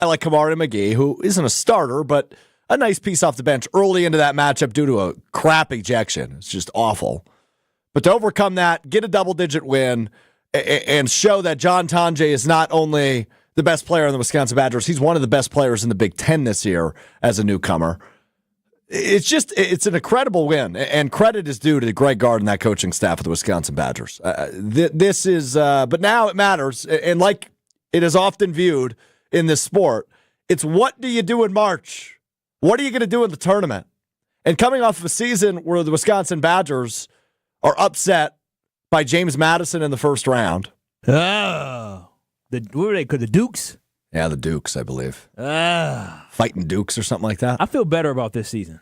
I like Kamari McGee, who isn't a starter, but a nice piece off the bench early into that matchup due to a crap ejection. It's just awful. But to overcome that, get a double-digit win, and show that John Tonje is not only the best player in the Wisconsin Badgers, he's one of the best players in the Big Ten this year as a newcomer. It's an incredible win, and credit is due to Greg Gard and that coaching staff of the Wisconsin Badgers. But now it matters, and like it is often viewed in this sport, it's what do you do in March? What are you going to do in the tournament? And coming off of a season where the Wisconsin Badgers are upset by James Madison in the first round. Oh, what were they called? The Dukes? Yeah, the Dukes, I believe. Fighting Dukes or something like that. I feel better about this season.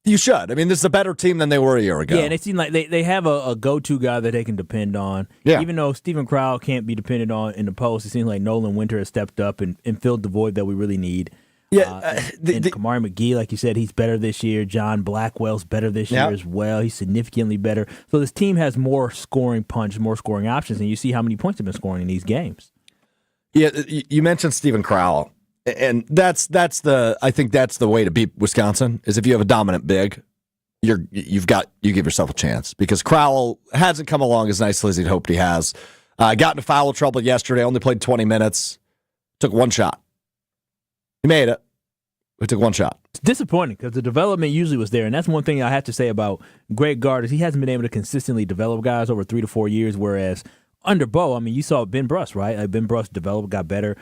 You should. I mean, this is a better team than they were a year ago. Yeah, and it seems like they have a go-to guy that they can depend on. Yeah. Even though Stephen Crowell can't be depended on in the post, it seems like Nolan Winter has stepped up and filled the void that we really need. Yeah, and Kamari McGee, like you said, he's better this year. John Blackwell's better this year as well. He's significantly better. So this team has more scoring punch, more scoring options, and you see how many points they've been scoring in these games. Yeah, you mentioned Stephen Crowell, and I think that's the way to beat Wisconsin is if you have a dominant big, you give yourself a chance because Crowell hasn't come along as nicely as he'd hoped he has. Got into foul trouble yesterday. Only played 20 minutes. Took one shot. He made it. We took one shot. It's disappointing because the development usually was there, and that's one thing I have to say about Greg Gard is he hasn't been able to consistently develop guys over 3 to 4 years, whereas under Bo, I mean, you saw Ben Bruss, right? Ben Bruss developed, got better.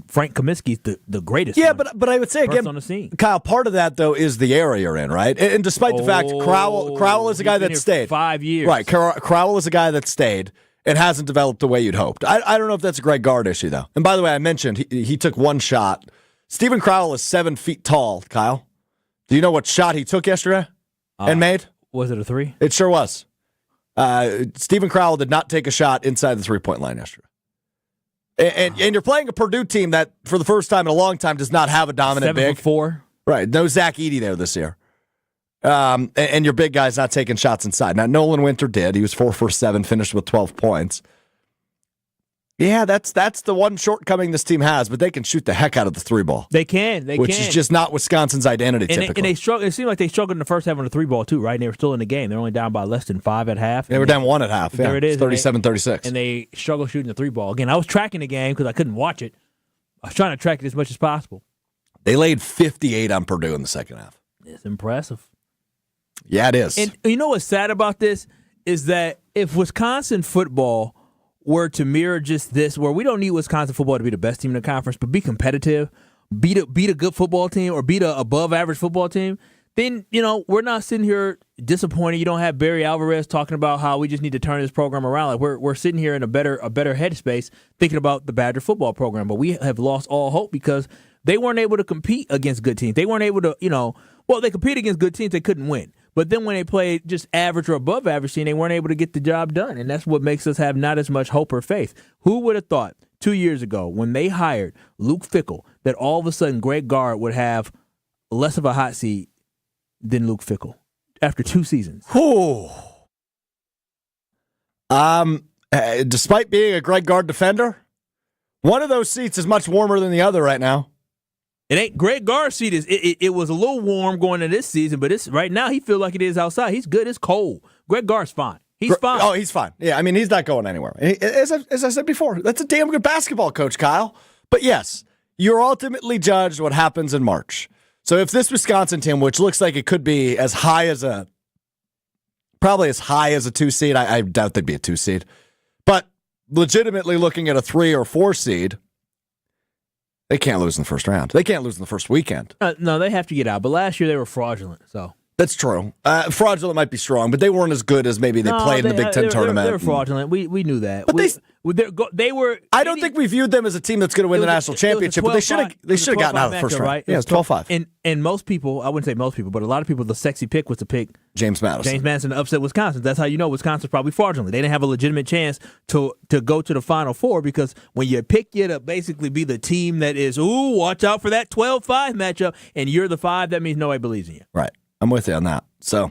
Frank Kaminsky's the greatest. Yeah, but I would say again, on the scene. Kyle, part of that though is the area you're in, right? And despite the fact Crowell is a guy that stayed 5 years, right? Crowell is a guy that stayed and hasn't developed the way you'd hoped. I don't know if that's a Greg Gard issue though. And by the way, I mentioned he took one shot. Stephen Crowell is 7 feet tall. Kyle, do you know what shot he took yesterday and made? Was it a 3? It sure was. Stephen Crowell did not take a shot inside the 3-point line yesterday. And you're playing a Purdue team that, for the first time in a long time, does not have a dominant 7 big. 4. Right. No Zach Edey there this year. And your big guy's not taking shots inside. Now, Nolan Winter did. He was 4 for 7, finished with 12 points. Yeah, that's the one shortcoming this team has, but they can shoot the heck out of the 3-ball. They can. Which is just not Wisconsin's identity typically. And they struggled. It seemed like they struggled in the first half on the 3-ball too, right? And they were still in the game. They're only down by less than 5 at half. They were down 1 at half. There it is. 37-36. And they struggled shooting the 3-ball. Again, I was tracking the game because I couldn't watch it. I was trying to track it as much as possible. They laid 58 on Purdue in the second half. It's impressive. Yeah, it is. And you know what's sad about this is that if Wisconsin football were to mirror just this, where we don't need Wisconsin football to be the best team in the conference, but be competitive, beat a good football team or beat a above average football team, then we're not sitting here disappointed. You don't have Barry Alvarez talking about how we just need to turn this program around. Like we're sitting here in a better headspace thinking about the Badger football program, but we have lost all hope because they weren't able to compete against good teams. They weren't able to, they competed against good teams, they couldn't win. But then when they played just average or above average team, they weren't able to get the job done. And that's what makes us have not as much hope or faith. Who would have thought 2 years ago when they hired Luke Fickell that all of a sudden Greg Gard would have less of a hot seat than Luke Fickell after 2 seasons? Despite being a Greg Gard defender, one of those seats is much warmer than the other right now. It ain't Greg Gard's seat. It was a little warm going into this season, but it's right now he feels like it is outside. He's good. It's cold. Greg Gard's fine. He's fine. Oh, he's fine. Yeah, I mean, he's not going anywhere. As I said before, that's a damn good basketball coach, Kyle. But yes, you're ultimately judged what happens in March. So if this Wisconsin team, which looks like it could be probably as high as a 2 seed, I doubt they'd be a 2 seed, but legitimately looking at a 3 or 4 seed, they can't lose in the first round. They can't lose in the first weekend. No, they have to get out. But last year they were fraudulent. So that's true. Fraudulent might be strong, but they weren't as good as maybe they played in the Big Ten tournament. They were fraudulent. We knew that. But they were. I don't think we viewed them as a team that's going to win the national championship. But they should have gotten out of the first round. Right? Yeah, it was 12-5. And most people, I wouldn't say most people, but a lot of people, the sexy pick was to pick James Madison to upset Wisconsin. That's how you know Wisconsin's probably fraudulent. They didn't have a legitimate chance to go to the Final Four because when you pick you to basically be the team that is, watch out for that 12-5 matchup, and you're the 5, that means nobody believes in you. Right. I'm with you on that. So,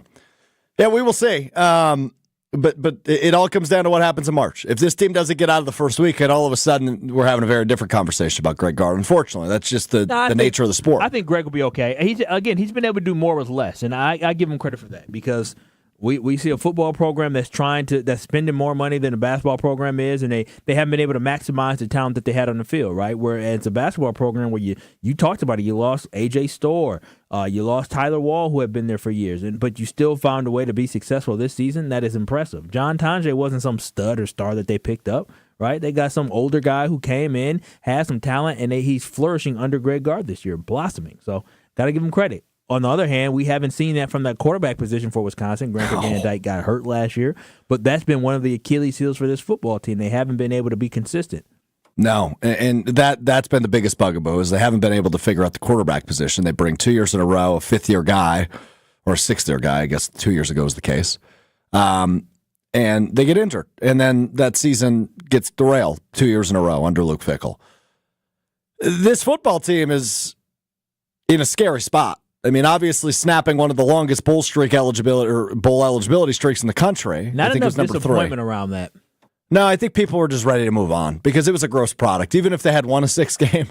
yeah, we will see. But it all comes down to what happens in March. If this team doesn't get out of the first week, and all of a sudden we're having a very different conversation about Greg Gard. Unfortunately, that's just the nature of the sport. I think Greg will be okay. He's been able to do more with less, and I give him credit for that because we see a football program that's spending more money than a basketball program is, and they haven't been able to maximize the talent that they had on the field, right? Whereas a basketball program where you talked about it, you lost A.J. Storr, you lost Tyler Wall, who had been there for years, but you still found a way to be successful this season. That is impressive. John Tonje wasn't some stud or star that they picked up, right? They got some older guy who came in, has some talent, and he's flourishing under Greg Gard this year, blossoming. So got to give him credit. On the other hand, we haven't seen that from that quarterback position for Wisconsin. Granted, Van Dyke got hurt last year, but that's been one of the Achilles heels for this football team. They haven't been able to be consistent. No, and that's been the biggest bugaboo is they haven't been able to figure out the quarterback position. They bring 2 years in a row a fifth-year guy or a sixth-year guy. I guess 2 years ago was the case. And they get injured, and then that season gets derailed 2 years in a row under Luke Fickell. This football team is in a scary spot. I mean, obviously snapping one of the longest bowl eligibility streaks in the country. Not I think enough it was number disappointment 3. around that. No, I think people were just ready to move on because it was a gross product. Even if they had won a 6 game,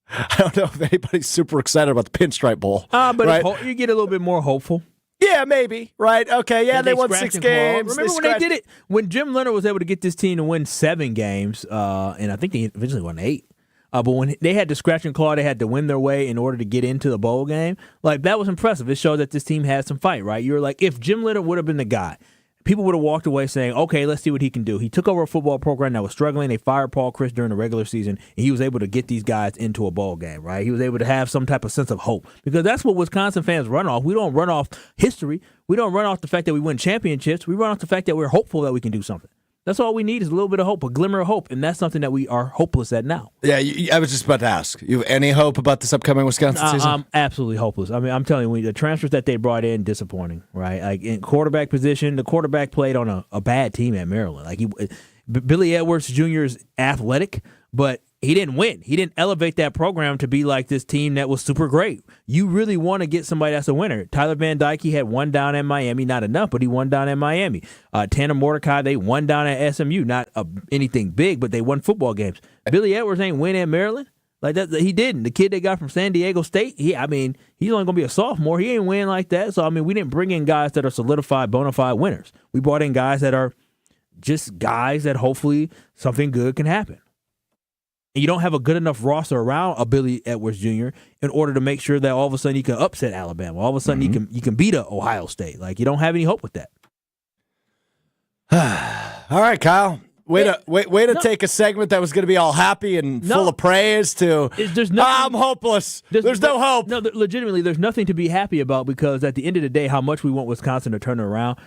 I don't know if anybody's super excited about the Pinstripe Bowl. But right? You get a little bit more hopeful. Yeah, maybe. Right? Okay, yeah, they won 6 games. Remember when they did it? When Jim Leonard was able to get this team to win 7 games, and I think they eventually won 8. But when they had to scratch and claw, they had to win their way in order to get into the bowl game. Like, that was impressive. It showed that this team had some fight, right? You were like, if Jim Leonard would have been the guy, people would have walked away saying, okay, let's see what he can do. He took over a football program that was struggling. They fired Paul Chryst during the regular season, and he was able to get these guys into a bowl game, right? He was able to have some type of sense of hope because that's what Wisconsin fans run off. We don't run off history. We don't run off the fact that we win championships. We run off the fact that we're hopeful that we can do something. That's all we need is a little bit of hope, a glimmer of hope, and that's something that we are hopeless at now. Yeah, I was just about to ask. You have any hope about this upcoming Wisconsin season? I'm absolutely hopeless. I mean, I'm telling you, the transfers that they brought in, disappointing, right? Like in quarterback position, the quarterback played on a bad team at Maryland. Like Billy Edwards Jr. is athletic, but he didn't win. He didn't elevate that program to be like this team that was super great. You really want to get somebody that's a winner. Tyler Van Dyke, he had one down at Miami, not enough, but he won down at Miami. Tanner Mordecai, they won down at SMU, not anything big, but they won football games. Billy Edwards ain't win at Maryland. Like that, he didn't. The kid they got from San Diego State, he's only going to be a sophomore. He ain't win like that. So, I mean, we didn't bring in guys that are solidified, bona fide winners. We brought in guys that are just guys that hopefully something good can happen. And you don't have a good enough roster around a Billy Edwards Jr. in order to make sure that all of a sudden you can upset Alabama. All of a sudden you can beat Ohio State. Like, you don't have any hope with that. All right, Kyle. Way to take a segment that was going to be all happy and full of praise to, I'm hopeless. There's no hope. No, legitimately, there's nothing to be happy about because at the end of the day, how much we want Wisconsin to turn it around.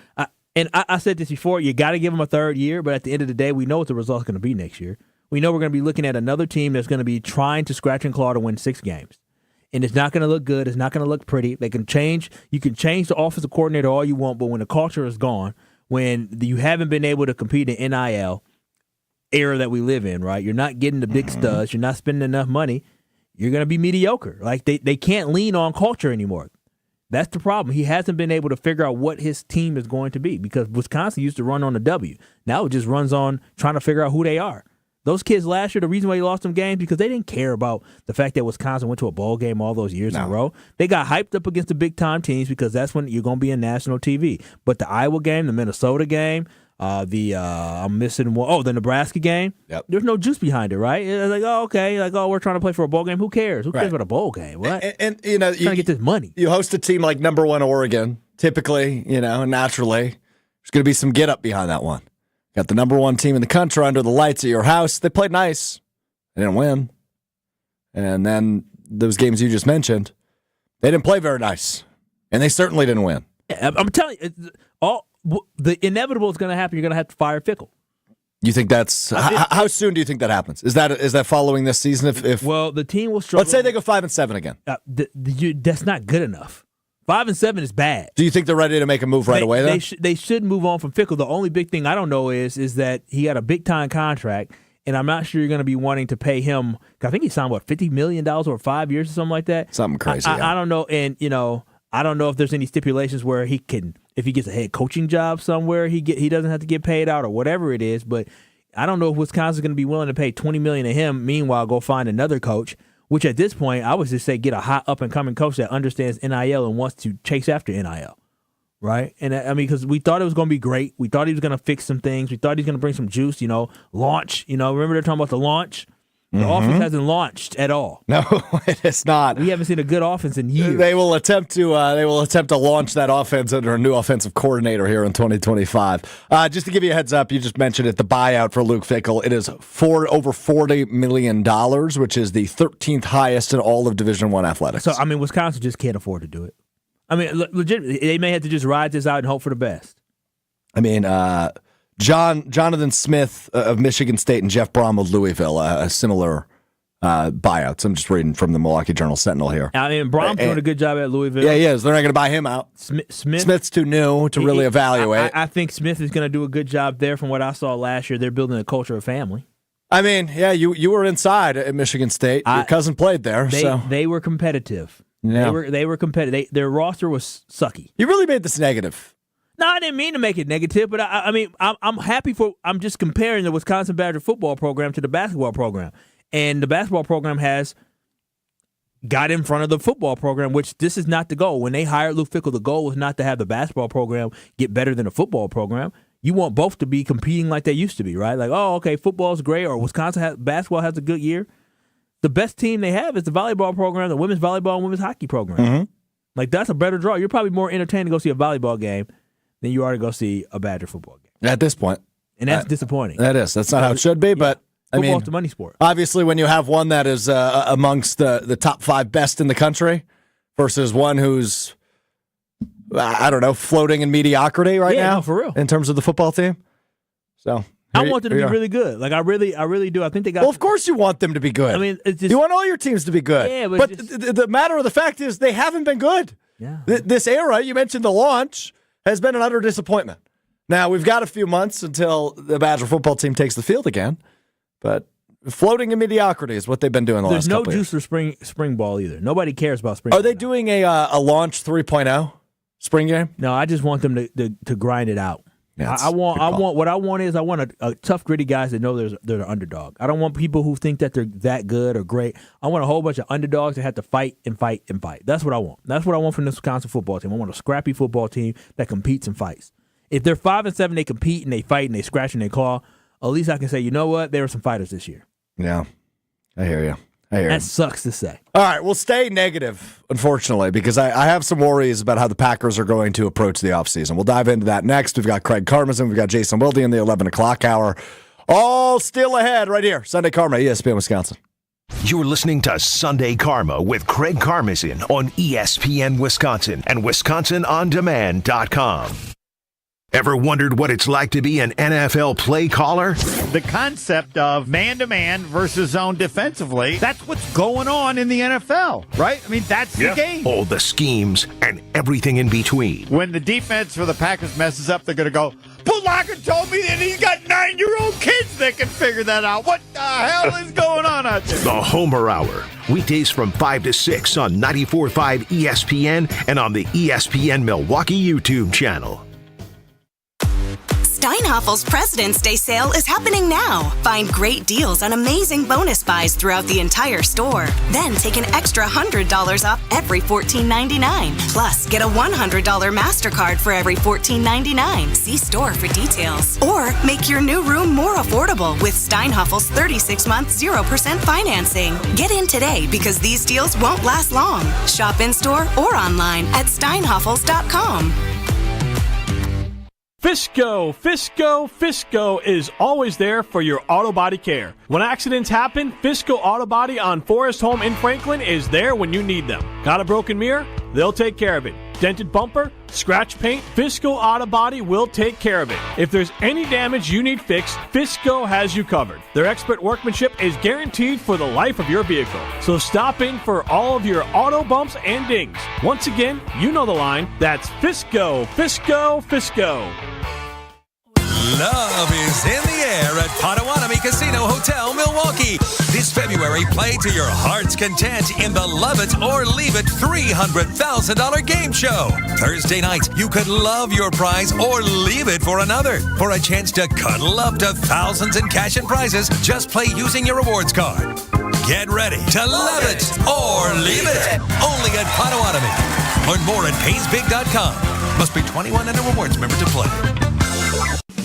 I said this before, you got to give them a third year, but at the end of the day, we know what the result's going to be next year. We know we're going to be looking at another team that's going to be trying to scratch and claw to win 6 games. And it's not going to look good. It's not going to look pretty. They can change. You can change the offensive coordinator all you want, but when the culture is gone, when you haven't been able to compete in NIL era that we live in, right? You're not getting the big studs. You're not spending enough money. You're going to be mediocre. Like they can't lean on culture anymore. That's the problem. He hasn't been able to figure out what his team is going to be because Wisconsin used to run on a W. Now it just runs on trying to figure out who they are. Those kids last year, the reason why they lost them games because they didn't care about the fact that Wisconsin went to a bowl game all those years in a row. They got hyped up against the big-time teams because that's when you're going to be in national TV. But the Iowa game, the Minnesota game, I'm missing one. Oh, the Nebraska game. Yep. There's no juice behind it, right? It's like, oh, okay, like, oh, we're trying to play for a bowl game. Who cares? Who cares about a bowl game? What? And you know, trying to get this money. You host a team like number 1 Oregon. Typically, naturally, there's going to be some get up behind that one. Got the number 1 team in the country under the lights at your house. They played nice. They didn't win. And then those games you just mentioned, they didn't play very nice. And they certainly didn't win. I'm telling you, the inevitable is going to happen. You're going to have to fire Fickell. You think that's how soon do you think that happens? Is that following this season? If well, the team will struggle. Let's say they go 5-7 again. That's not good enough. 5-7 is bad. Do you think they're ready to make a move right away? Then they should move on from Fickell. The only big thing I don't know is that he got a big time contract, and I'm not sure you're going to be wanting to pay him. I think he signed $50 million over 5 years or something like that. Something crazy. I don't know, and I don't know if there's any stipulations where he can if he gets a head coaching job somewhere, he doesn't have to get paid out or whatever it is. But I don't know if Wisconsin's going to be willing to pay $20 million to him. Meanwhile, go find another coach. Which at this point, I would just say get a hot up and coming coach that understands NIL and wants to chase after NIL. Right? And I mean, because we thought it was going to be great. We thought he was going to fix some things. We thought he was going to bring some juice, launch. Remember they're talking about the launch? The offense hasn't launched at all. No, it is not. We haven't seen a good offense in years. They will attempt to launch that offense under a new offensive coordinator here in 2025. Just to give you a heads up, you just mentioned it, the buyout for Luke Fickell. It is over $40 million, which is the 13th highest in all of Division I athletics. So, I mean, Wisconsin just can't afford to do it. I mean, legit, they may have to just ride this out and hope for the best. I mean, Jonathan Smith of Michigan State and Jeff Brom of Louisville, a similar buyouts. I'm just reading from the Milwaukee Journal-Sentinel here. I mean, Brom's doing a good job at Louisville. Yeah, he is. They're not going to buy him out. Smith's too new to really evaluate. I think Smith is going to do a good job there from what I saw last year. They're building a culture of family. I mean, yeah, you were inside at Michigan State. Your cousin played there. They were competitive. Yeah. They were competitive. Their roster was sucky. You really made this negative. No, I didn't mean to make it negative, but I mean, I'm happy I'm just comparing the Wisconsin Badger football program to the basketball program. And the basketball program has got in front of the football program, which this is not the goal. When they hired Luke Fickell, the goal was not to have the basketball program get better than the football program. You want both to be competing like they used to be, right? Like, oh, okay, football's great, or basketball has a good year. The best team they have is the volleyball program, the women's volleyball and women's hockey program. Mm-hmm. Like, that's a better draw. You're probably more entertained to go see a volleyball game than you are to go see a Badger football game. At this point. And that's disappointing. That is. That's not how it should be, but I mean, football's the money sport. Obviously, when you have one that is amongst the top 5 best in the country versus one who's, I don't know, floating in mediocrity now. No, for real. In terms of the football team. So I want them to be really good. Like, I really do. I think they got. Well, of course you want them to be good. I mean, it's just, you want all your teams to be good. Yeah, but the matter of the fact is they haven't been good. Yeah. This era, you mentioned the launch, has been an utter disappointment. Now, we've got a few months until the Badger football team takes the field again, but floating in mediocrity is what they've been doing the last couple years. There's no juice for spring ball either. Nobody cares about spring ball. Are they doing a launch 3.0 spring game? No, I just want them to grind it out. Yeah, I want a tough, gritty guys that know they're the underdog. I don't want people who think that they're that good or great. I want a whole bunch of underdogs that have to fight and fight and fight. That's what I want. That's what I want from this Wisconsin football team. I want a scrappy football team that competes and fights. If they're 5-7, they compete and they fight and they scratch and they claw. At least I can say, you know what? There were some fighters this year. Yeah, I hear you. That sucks to say. All right, we'll stay negative, unfortunately, because I have some worries about how the Packers are going to approach the offseason. We'll dive into that next. We've got Craig Karmazin. We've got Jason Wilde in the 11 o'clock hour. All still ahead right here. Sunday Karma, ESPN Wisconsin. You're listening to Sunday Karma with Craig Karmazin on ESPN Wisconsin and WisconsinOnDemand.com. Ever wondered what it's like to be an NFL play caller? The concept of man-to-man versus zone defensively, that's what's going on in the NFL, right? I mean, that's the game. All the schemes and everything in between. When the defense for the Packers messes up, they're going to go, but Locker told me that he's got 9-year-old kids that can figure that out. What the hell is going on out there? The Homer Hour, weekdays from 5 to 6 on 94.5 ESPN and on the ESPN Milwaukee YouTube channel. Steinhaffel's President's Day sale is happening now. Find great deals on amazing bonus buys throughout the entire store. Then take an extra $100 off every $14.99. Plus, get a $100 MasterCard for every $14.99. See store for details. Or make your new room more affordable with Steinhaffel's 36-month 0% financing. Get in today because these deals won't last long. Shop in-store or online at steinhaffels.com. Fisco is always there for your auto body care. When accidents happen, Fisco Auto Body on Forest Home in Franklin is there when you need them. Got a broken mirror? They'll take care of it. Dented bumper? Scratch paint? Fisco Auto Body will take care of it. If there's any damage you need fixed, Fisco has you covered. Their expert workmanship is guaranteed for the life of your vehicle. So stop in for all of your auto bumps and dings. Once again, you know the line. That's Fisco. Love is in the air at Potawatomi Casino Hotel, Milwaukee. This February, play to your heart's content in the Love It or Leave It $300,000 game show. Thursday night, you could love your prize or leave it for another. For a chance to cuddle up to thousands in cash and prizes, just play using your rewards card. Get ready to love it or leave it. Only at Potawatomi. Learn more at PaysBig.com. Must be 21 and a rewards member to play.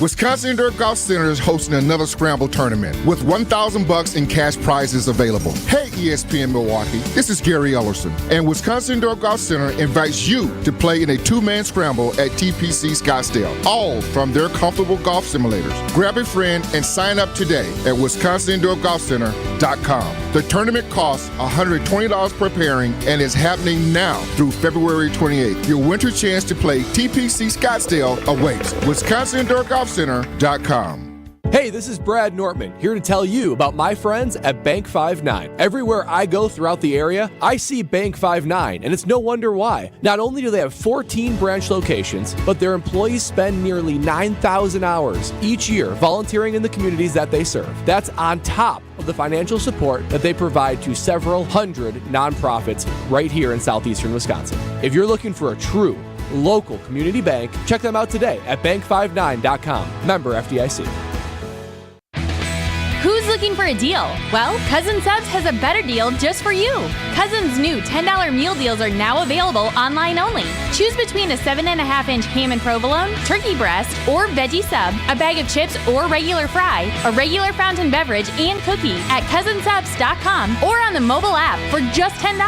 Wisconsin Indoor Golf Center is hosting another Scramble tournament with $1,000 in cash prizes available. Hey, ESPN Milwaukee, this is Gary Ellerson, and Wisconsin Indoor Golf Center invites you to play in a two-man scramble at TPC Scottsdale, all from their comfortable golf simulators. Grab a friend and sign up today at WisconsinIndoorGolfCenter.com. The tournament costs $120 per pairing and is happening now through February 28th. Your winter chance to play TPC Scottsdale awaits. WisconsinIndoorGolfCenter.com. Hey, this is Brad Nortman, here to tell you about my friends at Bank 5-9. Everywhere I go throughout the area, I see Bank 5-9, and it's no wonder why. Not only do they have 14 branch locations, but their employees spend nearly 9,000 hours each year volunteering in the communities that they serve. That's on top of the financial support that they provide to several hundred nonprofits right here in southeastern Wisconsin. If you're looking for a true local community bank, check them out today at bank59.com. Member FDIC. Who's looking for a deal? Well, Cousin Subs has a better deal just for you. Cousin's new $10 meal deals are now available online only. Choose between a 7.5-inch ham and provolone, turkey breast, or veggie sub, a bag of chips or regular fry, a regular fountain beverage, and cookie at cousinsubs.com or on the mobile app for just $10.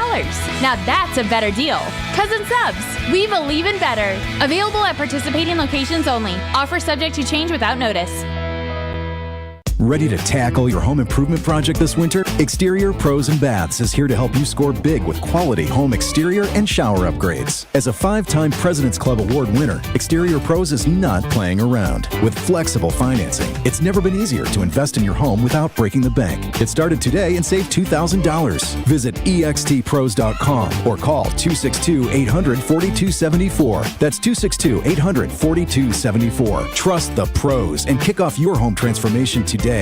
Now that's a better deal. Cousin Subs, we believe in better. Available at participating locations only. Offer subject to change without notice. Ready to tackle your home improvement project this winter? Exterior Pros and Baths is here to help you score big with quality home exterior and shower upgrades. As a 5-time President's Club Award winner, Exterior Pros is not playing around. With flexible financing, it's never been easier to invest in your home without breaking the bank. Get started today and save $2,000. Visit extpros.com or call 262-800-4274. That's 262-800-4274. Trust the pros and kick off your home transformation today.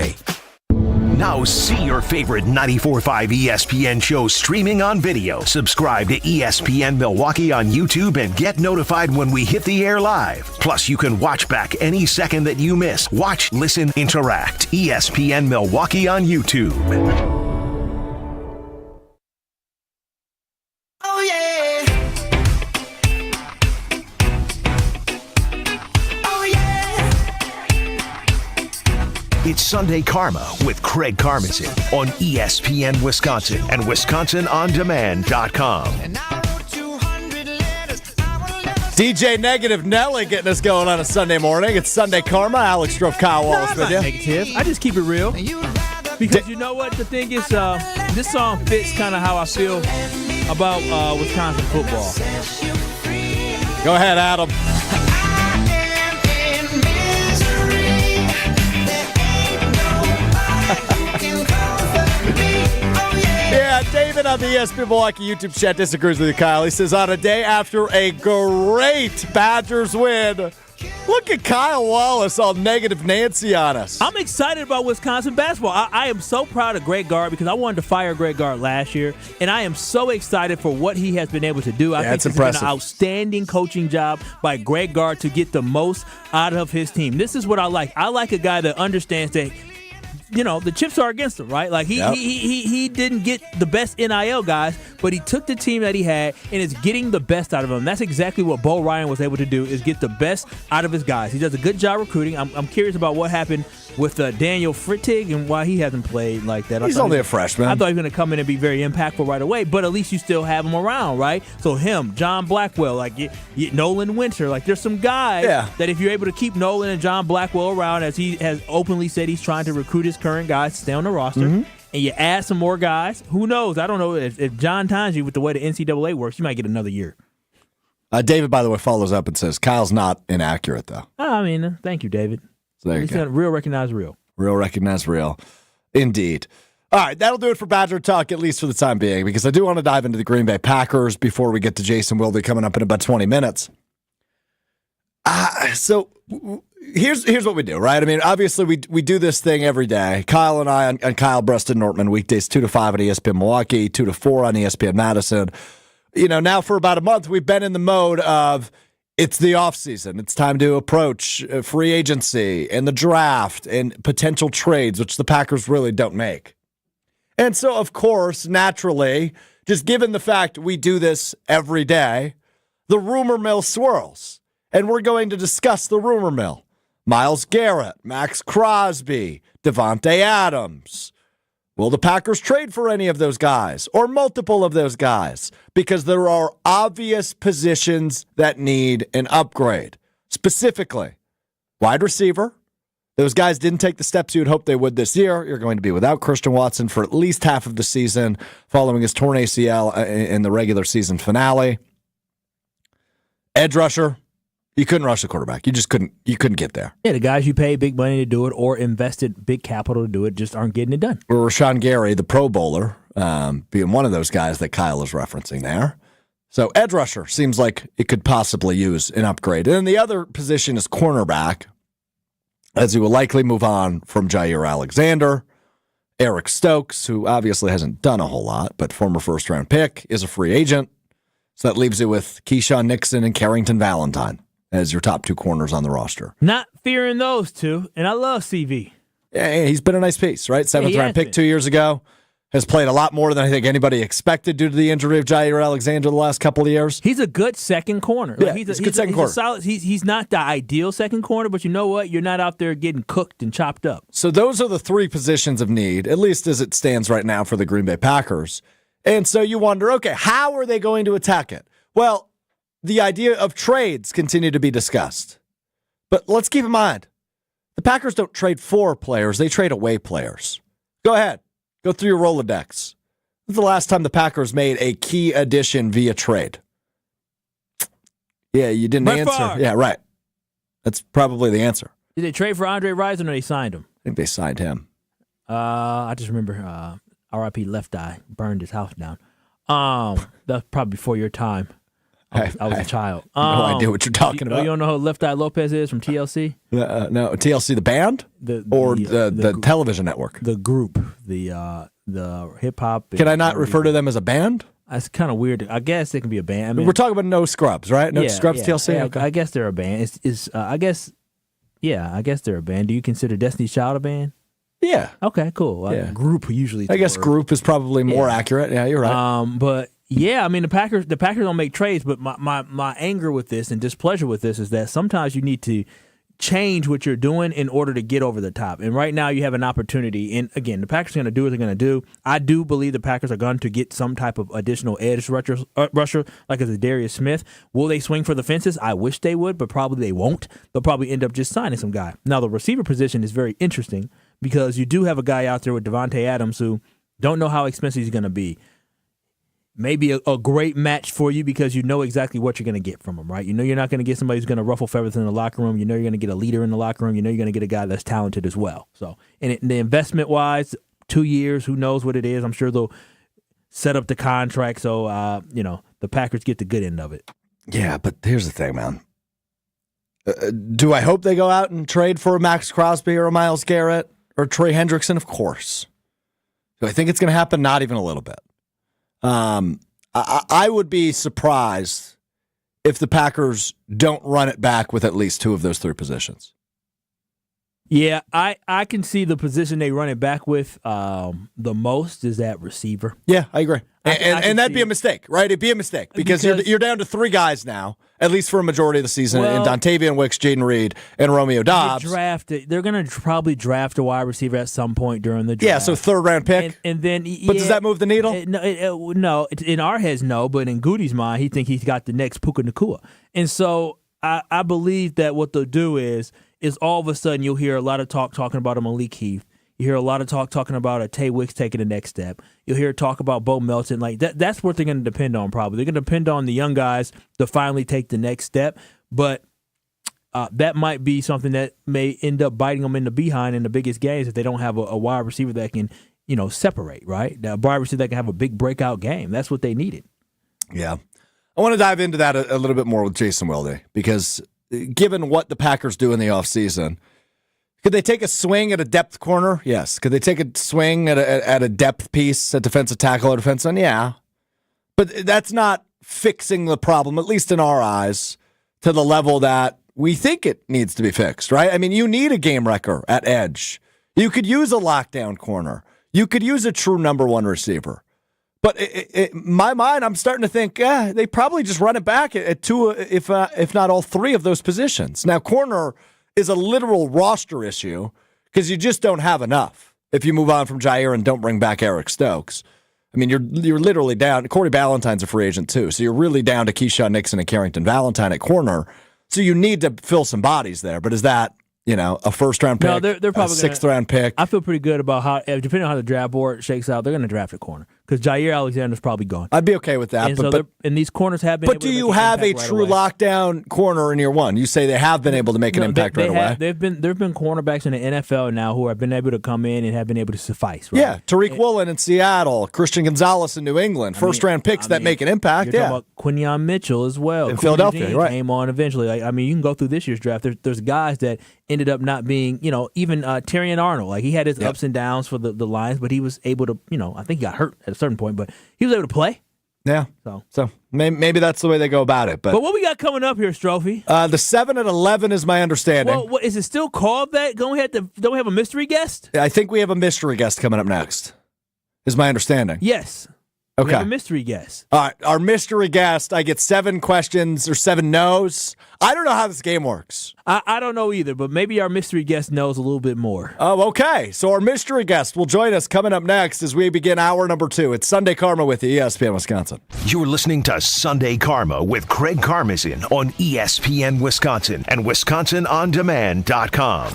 Now see your favorite 94.5 ESPN shows streaming on video. Subscribe to ESPN Milwaukee on YouTube and get notified when we hit the air live. Plus, you can watch back any second that you miss. Watch, listen, interact. ESPN Milwaukee on YouTube. Oh, yeah. Oh, yeah. It's Sunday Karma with Craig Karmazin on ESPN Wisconsin and WisconsinOnDemand.com. DJ Negative Nelly getting us going on a Sunday morning. It's Sunday Karma. Alex Strofe, Kyle Wallace with you. Negative. I just keep it real. Because you know what? The thing is, this song fits kind of how I feel about Wisconsin football. Go ahead, Adam. Yeah, David on the ESPN Milwaukee YouTube chat disagrees with you, Kyle. He says, on a day after a great Badgers win, look at Kyle Wallace all negative Nancy on us. I'm excited about Wisconsin basketball. I am so proud of Greg Gard because I wanted to fire Greg Gard last year, and I am so excited for what he has been able to do. I think it's been an outstanding coaching job by Greg Gard to get the most out of his team. This is what I like. I like a guy that understands that, you know, the chips are against him, right? Like he didn't get the best NIL guys, but he took the team that he had and is getting the best out of them. That's exactly what Bo Ryan was able to do, is get the best out of his guys. He does a good job recruiting. I'm curious about what happened with Daniel Frittig and why he hasn't played like that. He's only a freshman. I thought he was going to come in and be very impactful right away, but at least you still have him around, right? So him, John Blackwell, like Nolan Winter, like there's some guys that if you're able to keep Nolan and John Blackwell around, as he has openly said he's trying to recruit his current guys to stay on the roster, and you add some more guys, who knows? I don't know if John Tanji, with the way the NCAA works, you might get another year. David, by the way, follows up and says, Kyle's not inaccurate, though. I mean, thank you, David. So there you go. Real recognize real. Real recognize real. Indeed. All right, that'll do it for Badger Talk, at least for the time being, because I do want to dive into the Green Bay Packers before we get to Jason Wilde coming up in about 20 minutes. So here's what we do, right? I mean, obviously we do this thing every day. Kyle and I on Kyle Breston Nortman weekdays 2 to 5 on ESPN Milwaukee, 2 to 4 on ESPN Madison. Now for about a month we've been in the mode of it's the offseason. It's time to approach free agency and the draft and potential trades, which the Packers really don't make. And so, of course, naturally, just given the fact we do this every day, the rumor mill swirls. And we're going to discuss the rumor mill. Myles Garrett, Max Crosby, Devontae Adams. Will the Packers trade for any of those guys or multiple of those guys? Because there are obvious positions that need an upgrade. Specifically, wide receiver. Those guys didn't take the steps you'd hope they would this year. You're going to be without Christian Watson for at least half of the season following his torn ACL in the regular season finale. Edge rusher. You couldn't rush the quarterback. You just couldn't. You couldn't get there. Yeah, the guys you pay big money to do it or invested big capital to do it just aren't getting it done. Or Rashawn Gary, the Pro Bowler, being one of those guys that Kyle is referencing there. So edge rusher seems like it could possibly use an upgrade. And then the other position is cornerback, as he will likely move on from Jair Alexander. Eric Stokes, who obviously hasn't done a whole lot, but former first-round pick, is a free agent. So that leaves you with Keyshawn Nixon and Carrington Valentine as your top two corners on the roster. Not fearing those two, and I love CV. Yeah, he's been a nice piece, right? Seventh-round pick 2 years ago. Has played a lot more than I think anybody expected due to the injury of Jair Alexander the last couple of years. He's a good second corner. Yeah, he's a good second corner. Solid, he's not the ideal second corner, but you know what? You're not out there getting cooked and chopped up. So those are the three positions of need, at least as it stands right now for the Green Bay Packers. And so you wonder, okay, how are they going to attack it? Well, the idea of trades continue to be discussed. But let's keep in mind, the Packers don't trade for players, they trade away players. Go ahead. Go through your Rolodex. When's the last time the Packers made a key addition via trade? Yeah, you didn't answer. Favre. Yeah, right. That's probably the answer. Did they trade for Andre Rison or they signed him? I think they signed him. I just remember R.I.P. Left Eye burned his house down. That's probably before your time. I was a child. No idea what you're talking about. You don't know who Left Eye Lopez is from TLC? No, TLC, the band? The television network? The group, the hip hop. Can I not refer to them as a band? That's kind of weird. I guess they can be a band. I mean, we're talking about No Scrubs, right? No Scrubs TLC? Yeah, okay. I guess they're a band. I guess they're a band. Do you consider Destiny's Child a band? Yeah. Okay, cool. Yeah. Group usually. I guess group is probably more accurate. Yeah, you're right. But yeah, I mean the Packers don't make trades, but my anger with this and displeasure with this is that sometimes you need to change what you're doing in order to get over the top. And right now you have an opportunity. And again, the Packers are going to do what they're going to do. I do believe the Packers are going to get some type of additional edge rusher like as a Darius Smith. Will they swing for the fences? I wish they would, but probably they won't. They'll probably end up just signing some guy. Now the receiver position is very interesting because you do have a guy out there with Devontae Adams who don't know how expensive he's going to be. Maybe a great match for you because you know exactly what you're going to get from him, right? You know you're not going to get somebody who's going to ruffle feathers in the locker room. You know you're going to get a leader in the locker room. You know you're going to get a guy that's talented as well. So, and the investment-wise, 2 years, who knows what it is. I'm sure they'll set up the contract so, the Packers get the good end of it. Yeah, but here's the thing, man. Do I hope they go out and trade for a Max Crosby or a Myles Garrett or Trey Hendrickson? Of course. Do I think it's going to happen? Not even a little bit. I would be surprised if the Packers don't run it back with at least two of those three positions. Yeah, I can see the position they run it back with the most is that receiver. Yeah, I agree. And that'd be a mistake, right? It'd be a mistake because you're down to three guys now, at least for a majority of the season, in Dontavian Wicks, Jaden Reed, and Romeo Dobbs. They're going to probably draft a wide receiver at some point during the draft. Yeah, so third-round pick. And then, but does that move the needle? No, in our heads, no. But in Goody's mind, he thinks he's got the next Puka Nacua. And so I believe that what they'll do is all of a sudden you'll hear a lot of talking about a Malik Heath. You hear a lot of talking about a Tay Wicks taking the next step. You'll hear talk about Bo Melton. Like that's what they're going to depend on probably. They're going to depend on the young guys to finally take the next step. But that might be something that may end up biting them in the behind in the biggest games if they don't have a wide receiver that can, separate, right? A wide receiver that can have a big breakout game. That's what they needed. Yeah. I want to dive into that a little bit more with Jason Wilde because given what the Packers do in the offseason. Could they take a swing at a depth corner? Yes. Could they take a swing at a depth piece, a defensive tackle or defense end? Yeah. But that's not fixing the problem, at least in our eyes, to the level that we think it needs to be fixed, right? I mean, you need a game wrecker at edge. You could use a lockdown corner. You could use a true number one receiver. But in my mind, I'm starting to think, they probably just run it back at two, if not all three of those positions. Now, corner is a literal roster issue because you just don't have enough if you move on from Jair and don't bring back Eric Stokes. I mean, you're literally down. Corey Ballantyne's a free agent too, so you're really down to Keyshawn Nixon and Carrington Valentine at corner. So you need to fill some bodies there. But is that, a first-round pick, no, they're probably a sixth-round pick? I feel pretty good about how, depending on how the draft board shakes out, they're going to draft a corner because Jair Alexander's probably gone. I'd be okay with that. And these corners have been. But do you have a true lockdown corner in year one? You say they have been able to make an impact right away. There have been cornerbacks in the NFL now who have been able to come in and have been able to suffice. Right? Yeah, Tariq Woolen in Seattle, Christian Gonzalez in New England, first-round picks that make an impact. You're talking about Quinyon Mitchell as well in Philadelphia. Right, came on eventually. You can go through this year's draft. There's guys that ended up not being, even Terrion Arnold. He had his ups and downs for the Lions, but he was able to, I think he got hurt at a certain point, but he was able to play. Yeah. So maybe that's the way they go about it. But what we got coming up here, Strophy? The 7 at 11 is my understanding. Well, is it still called that? Don't we have a mystery guest? I think we have a mystery guest coming up next, is my understanding. Yes. Okay. We have a mystery guest. All right. Our mystery guest, I get 7 questions or 7 no's. I don't know how this game works. I don't know either, but maybe our mystery guest knows a little bit more. Oh, okay. So our mystery guest will join us coming up next as we begin hour number 2. It's Sunday Karma with ESPN Wisconsin. You're listening to Sunday Karma with Craig Karmazin on ESPN Wisconsin and WisconsinOnDemand.com.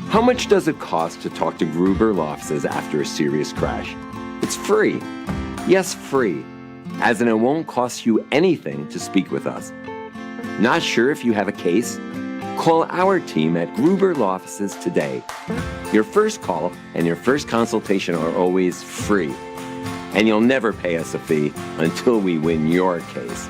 How much does it cost to talk to Gruber Law Offices after a serious crash? It's free. Yes, free. As in, it won't cost you anything to speak with us. Not sure if you have a case? Call our team at Gruber Law Offices today. Your first call and your first consultation are always free. And you'll never pay us a fee until we win your case.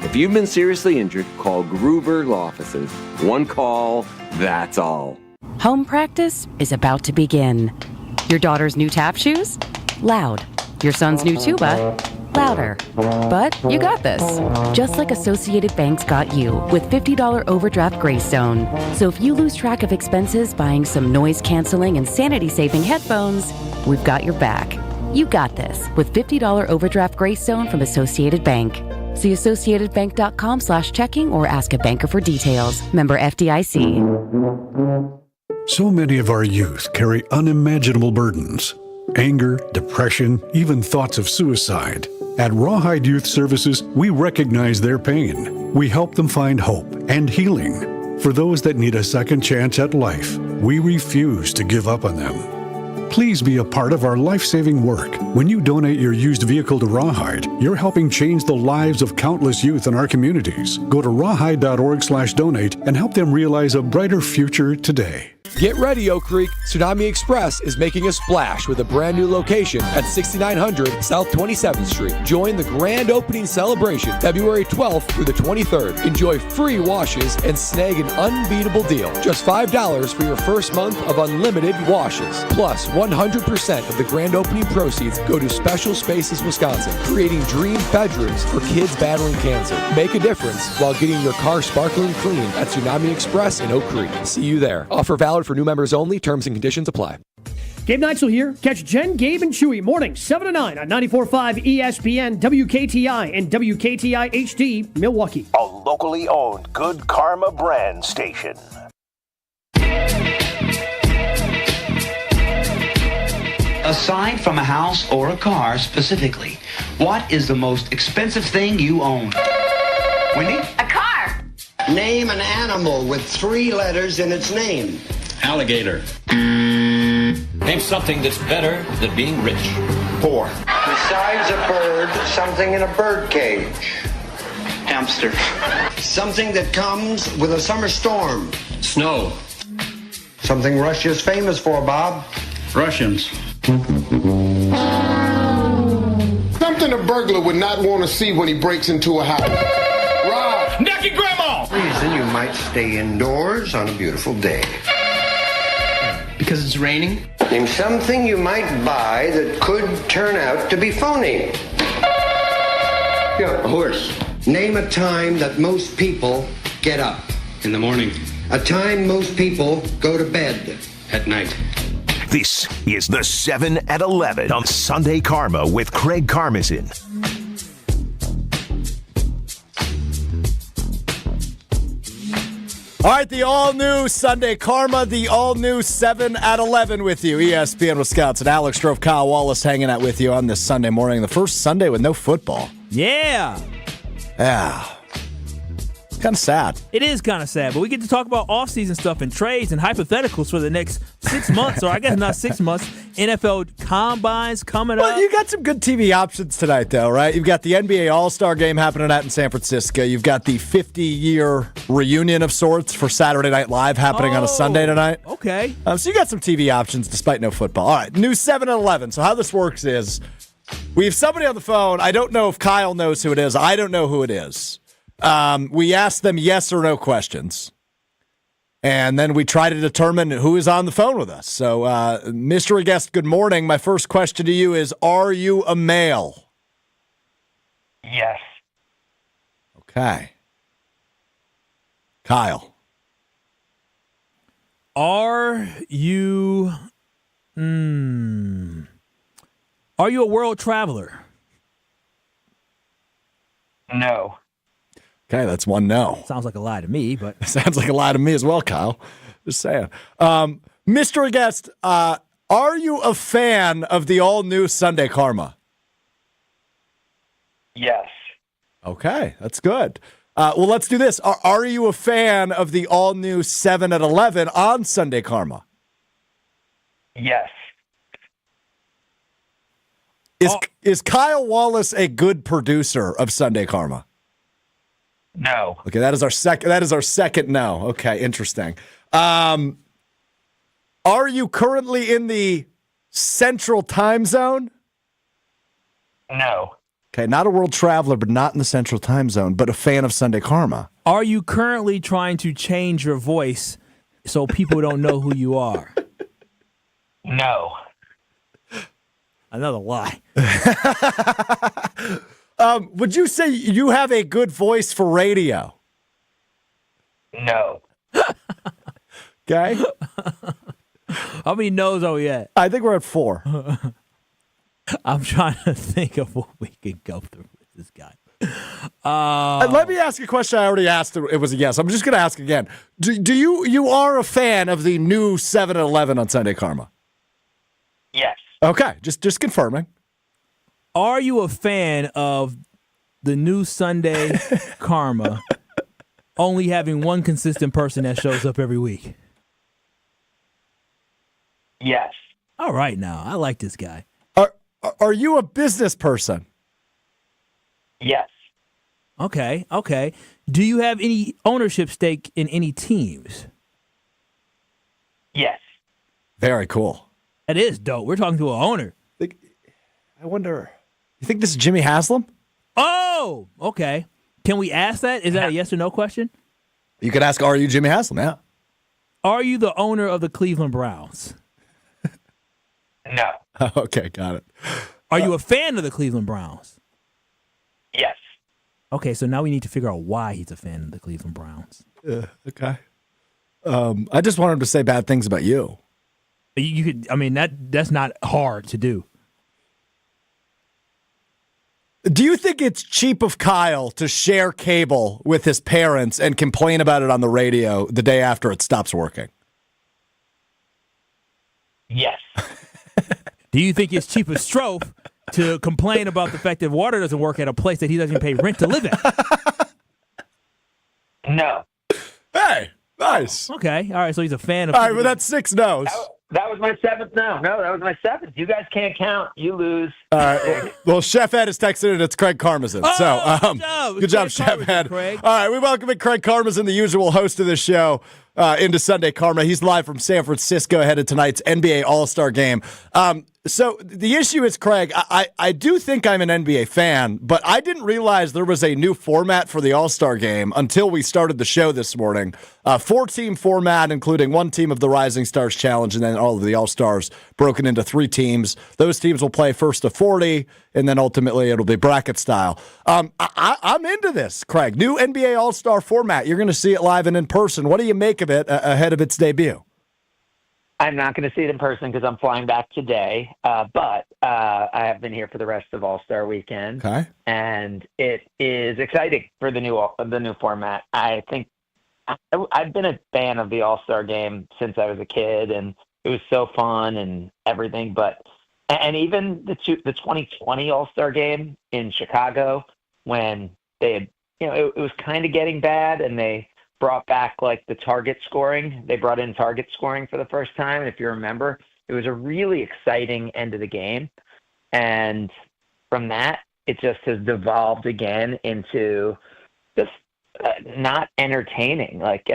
If you've been seriously injured, call Gruber Law Offices. One call, that's all. Home practice is about to begin. Your daughter's new tap shoes? Loud. Your son's new tuba? Louder. But you got this. Just like Associated Bank's got you with $50 overdraft Greystone. So if you lose track of expenses buying some noise-canceling and sanity-saving headphones, we've got your back. You got this with $50 overdraft Greystone from Associated Bank. See AssociatedBank.com/checking or ask a banker for details. Member FDIC. So many of our youth carry unimaginable burdens. Anger, depression, even thoughts of suicide. At Rawhide Youth Services, we recognize their pain. We help them find hope and healing. For those that need a second chance at life, we refuse to give up on them. Please be a part of our life-saving work. When you donate your used vehicle to Rawhide, you're helping change the lives of countless youth in our communities. Go to rawhide.org/donate and help them realize a brighter future today. Get ready, Oak Creek. Tsunami Express is making a splash with a brand new location at 6900 South 27th Street. Join the grand opening celebration February 12th through the 23rd. Enjoy free washes and snag an unbeatable deal. Just $5 for your first month of unlimited washes. Plus, 100% of the grand opening proceeds go to Special Spaces Wisconsin, creating dream bedrooms for kids battling cancer. Make a difference while getting your car sparkling clean at Tsunami Express in Oak Creek. See you there. Offer valid for new members only. Terms and conditions apply. Gabe Neitzel here. Catch Jen, Gabe, and Chewy mornings 7 to 9 on 94.5 ESPN, WKTI, and WKTI HD, Milwaukee. A locally owned Good Karma brand station. Aside from a house or a car specifically, what is the most expensive thing you own? Wendy? A car. Name an animal with 3 letters in its name. Alligator. Name something that's better than being rich. Poor. Besides a bird, something in a bird cage. Hamster. Something that comes with a summer storm. Snow. Something Russia's famous for, Bob. Russians. Something a burglar would not want to see when he breaks into a house. Rob. Naked grandma. reason you might stay indoors on a beautiful day? Because it's raining? Name something you might buy that could turn out to be phony. Yeah, a horse. Name a time that most people get up. In the morning. A time most people go to bed. At night. This is the 7 at 11 on Sunday Karma with Craig Karmazin. All right, the all-new Sunday Karma, the all-new 7 at 11 with you. ESPN Wisconsin. Alex Strofe, Kyle Wallace hanging out with you on this Sunday morning. The first Sunday with no football. Yeah. Yeah. Kind of sad. It is kind of sad, but we get to talk about off-season stuff and trades and hypotheticals for the next 6 months, or I guess not 6 months. NFL combines coming up. Well, you got some good TV options tonight, though, right? You've got the NBA All-Star Game happening out in San Francisco. You've got the 50-year reunion of sorts for Saturday Night Live happening on a Sunday tonight. Okay. So you got some TV options despite no football. All right, new 7 at 11. So how this works is we have somebody on the phone. I don't know if Kyle knows who it is. I don't know who it is. We ask them yes or no questions, and then we try to determine who is on the phone with us. So, mystery guest, good morning. My first question to you is, are you a male? Yes. Okay. Kyle. Are you a world traveler? No. Okay, that's one no. Sounds like a lie to me, but sounds like a lie to me as well, Kyle. Just saying. Mystery guest, are you a fan of the all-new Sunday Karma? Yes. Okay, that's good. Well, let's do this. Are you a fan of the all-new 7 at 11 on Sunday Karma? Yes. Is Kyle Wallace a good producer of Sunday Karma? No. Okay, that is our second no. Okay, interesting. Are you currently in the Central Time Zone? No. Okay, not a world traveler, but not in the Central Time Zone, but a fan of Sunday Karma. Are you currently trying to change your voice so people don't know who you are? No. Another lie. Would you say you have a good voice for radio? No. Okay. How many no's are we at? I think we're at 4. I'm trying to think of what we can go through with this guy. Let me ask you a question I already asked. It was a yes. I'm just going to ask again. Do you are a fan of the new 7 at 11 on Sunday Karma? Yes. Okay, just confirming. Are you a fan of the new Sunday Karma only having one consistent person that shows up every week? Yes. All right, now. I like this guy. Are you a business person? Yes. Okay. Do you have any ownership stake in any teams? Yes. Very cool. That is dope. We're talking to an owner. I wonder, you think this is Jimmy Haslam? Oh, okay. Can we ask that? Is that a yes or no question? You could ask, are you Jimmy Haslam? Yeah. Are you the owner of the Cleveland Browns? No. Okay, got it. Are you a fan of the Cleveland Browns? Yes. Okay, so now we need to figure out why he's a fan of the Cleveland Browns. Okay. I just want him to say bad things about you. You could. I mean, that's not hard to do. Do you think it's cheap of Kyle to share cable with his parents and complain about it on the radio the day after it stops working? Yes. Do you think it's cheap of Strofe to complain about the fact that water doesn't work at a place that he doesn't pay rent to live at? No. Hey, nice. Okay, all right, so he's a fan of... All right, well, that's 6 no's. That was my 7th no. No, that was my 7th. You guys can't count. You lose. All right. Well, Chef Ed is texting it. It's Craig Karmazin. Good job, Chef Ed. Craig. All right, we welcome in Craig Karmazin, the usual host of this show, into Sunday Karma. He's live from San Francisco ahead of tonight's NBA All-Star Game. So the issue is, Craig, I do think I'm an NBA fan, but I didn't realize there was a new format for the All-Star game until we started the show this morning. 4-team format, including one team of the Rising Stars Challenge, and then all of the All-Stars broken into 3 teams. Those teams will play first to 40, and then ultimately it'll be bracket style. I'm into this, Craig. New NBA All-Star format. You're going to see it live and in person. What do you make of it ahead of its debut? I'm not going to see it in person because I'm flying back today, but I have been here for the rest of All-Star Weekend, and it is exciting for the new format. I think I've been a fan of the All-Star Game since I was a kid, and it was so fun and everything. And even the 2020 All-Star Game in Chicago, when they had, it was kind of getting bad, and they brought back like the target scoring. They brought in target scoring for the first time. And if you remember, it was a really exciting end of the game. And from that, it just has devolved again into just not entertaining. Like,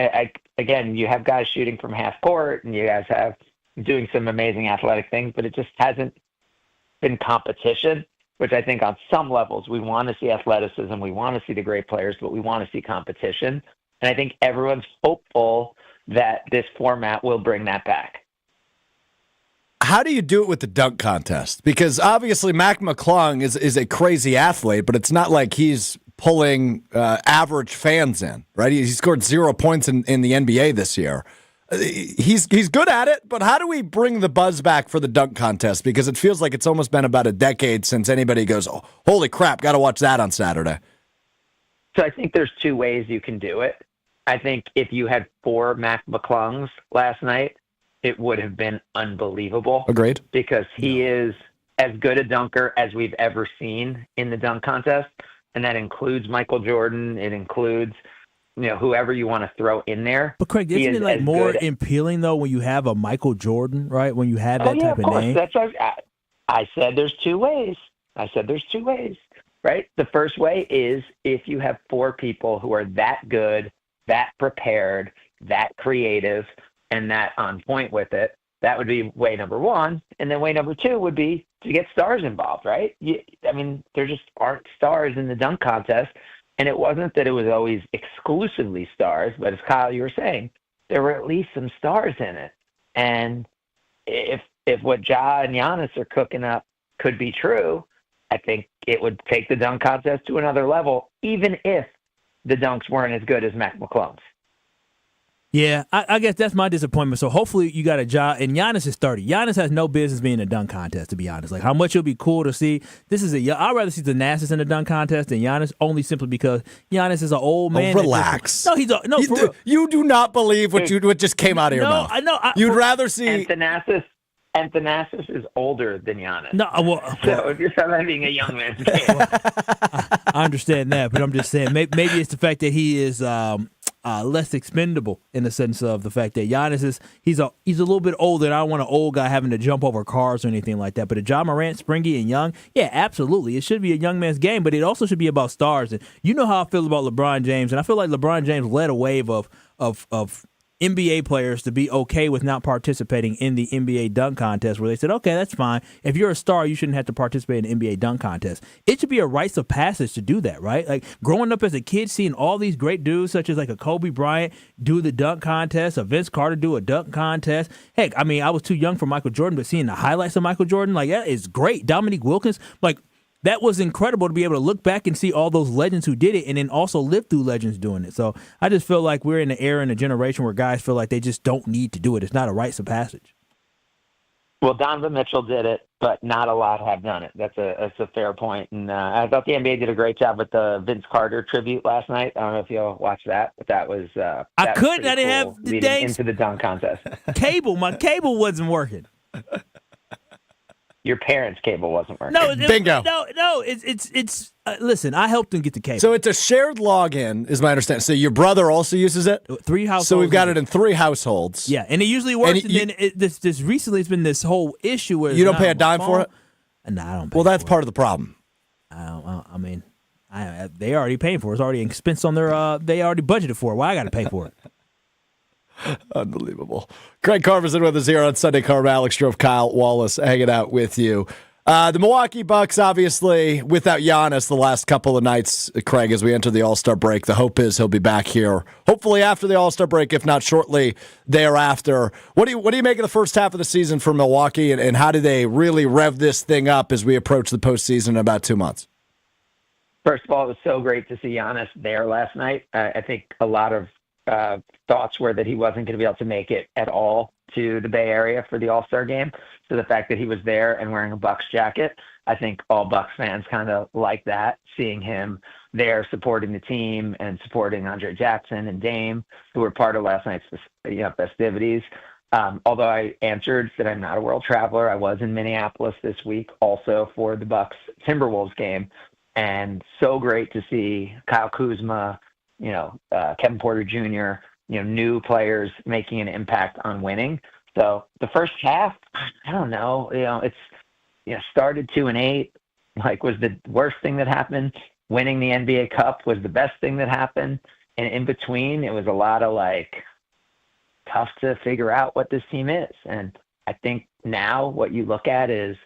again, you have guys shooting from half court and you guys have doing some amazing athletic things, but it just hasn't been competition, which I think on some levels we want to see athleticism. We want to see the great players, but we want to see competition. And I think everyone's hopeful that this format will bring that back. How do you do it with the dunk contest? Because obviously Mac McClung is a crazy athlete, but it's not like he's pulling average fans in, right? He scored 0 points in the NBA this year. He's good at it, but how do we bring the buzz back for the dunk contest? Because it feels like it's almost been about a decade since anybody goes, oh, holy crap, got to watch that on Saturday. So I think there's 2 ways you can do it. I think if you had 4 Mac McClungs last night, it would have been unbelievable. Agreed. Because he is as good a dunker as we've ever seen in the dunk contest, and that includes Michael Jordan. It includes, whoever you want to throw in there. But Craig, isn't it like more appealing though when you have a Michael Jordan, right? When you have that type of name. That's what I said. There's 2 ways. Right. The first way is if you have 4 people who are that good, that prepared, that creative, and that on point with it, that would be way number 1. And then way number 2 would be to get stars involved, right? There just aren't stars in the dunk contest. And it wasn't that it was always exclusively stars, but as Kyle, you were saying, there were at least some stars in it. And if what Ja and Giannis are cooking up could be true, I think it would take the dunk contest to another level, even if the dunks weren't as good as Mac McClung's. Yeah, I guess that's my disappointment. So hopefully you got a job. And Giannis is 30. Giannis has no business being in a dunk contest, to be honest. Like, how much it'll be cool to see. I'd rather see Thanasis in a dunk contest than Giannis, only simply because Giannis is an old man. Oh, relax. No, for real. You do not believe what just came out of your mouth. I know. You'd rather see. And Thanasis is older than Giannis. No, so if you're talking about being a young man's game. I understand that, but I'm just saying maybe it's the fact that he is less expendable in the sense of the fact that Giannis he's a little bit older. And I don't want an old guy having to jump over cars or anything like that. But a Ja Morant, springy and young, yeah, absolutely. It should be a young man's game, but it also should be about stars. And you know how I feel about LeBron James, and I feel like LeBron James led a wave of NBA players to be okay with not participating in the NBA dunk contest, where they said, okay, that's fine. If you're a star, you shouldn't have to participate in the NBA dunk contest. It should be a rites of passage to do that, right? Like growing up as a kid, seeing all these great dudes, such as like a Kobe Bryant do the dunk contest, a Vince Carter do a dunk contest. Heck, I was too young for Michael Jordan, but seeing the highlights of Michael Jordan, like that is great. Dominique Wilkins, like, that was incredible to be able to look back and see all those legends who did it and then also live through legends doing it. So I just feel like we're in an era and a generation where guys feel like they just don't need to do it. It's not a rites of passage. Well, Donovan Mitchell did it, but not a lot have done it. That's a fair point. And I thought the NBA did a great job with the Vince Carter tribute last night. I don't know if you'll watch that, but that was I couldn't. I didn't have the days into the dunk contest. My cable wasn't working. Your parents' cable wasn't working. No, bingo. No. It's. Listen, I helped them get the cable. So it's a shared login, is my understanding. So your brother also uses it. 3 households. So we've got it in 3 households. Yeah, and it usually works. And then this recently, it's been this whole issue where you don't pay a dime for it. No, I don't. Well, that's part of the problem. They already paid for it. It's already expense on their. They already budgeted for it. Why I got to pay for it? Unbelievable. Craig Carver's in with us here on Sunday Carver. Alex Strofe, Kyle Wallace hanging out with you. The Milwaukee Bucks, obviously, without Giannis the last couple of nights, Craig, as we enter the All-Star break, the hope is he'll be back here, hopefully after the All-Star break, if not shortly thereafter. What do you make of the first half of the season for Milwaukee, and how do they really rev this thing up as we approach the postseason in about 2 months? First of all, it was so great to see Giannis there last night. I think a lot of thoughts were that he wasn't going to be able to make it at all to the Bay Area for the All-Star game. So the fact that he was there and wearing a Bucks jacket, I think all Bucks fans kind of like that, seeing him there supporting the team and supporting Andre Jackson and Dame, who were part of last night's festivities. Although I answered that I'm not a world traveler, I was in Minneapolis this week also for the Bucks Timberwolves game. And so great to see Kyle Kuzma, Kevin Porter Jr., new players making an impact on winning. So the first half, I don't know, it's started 2-8, was the worst thing that happened. Winning the NBA Cup was the best thing that happened. And in between, it was a lot of tough to figure out what this team is. And I think now what you look at is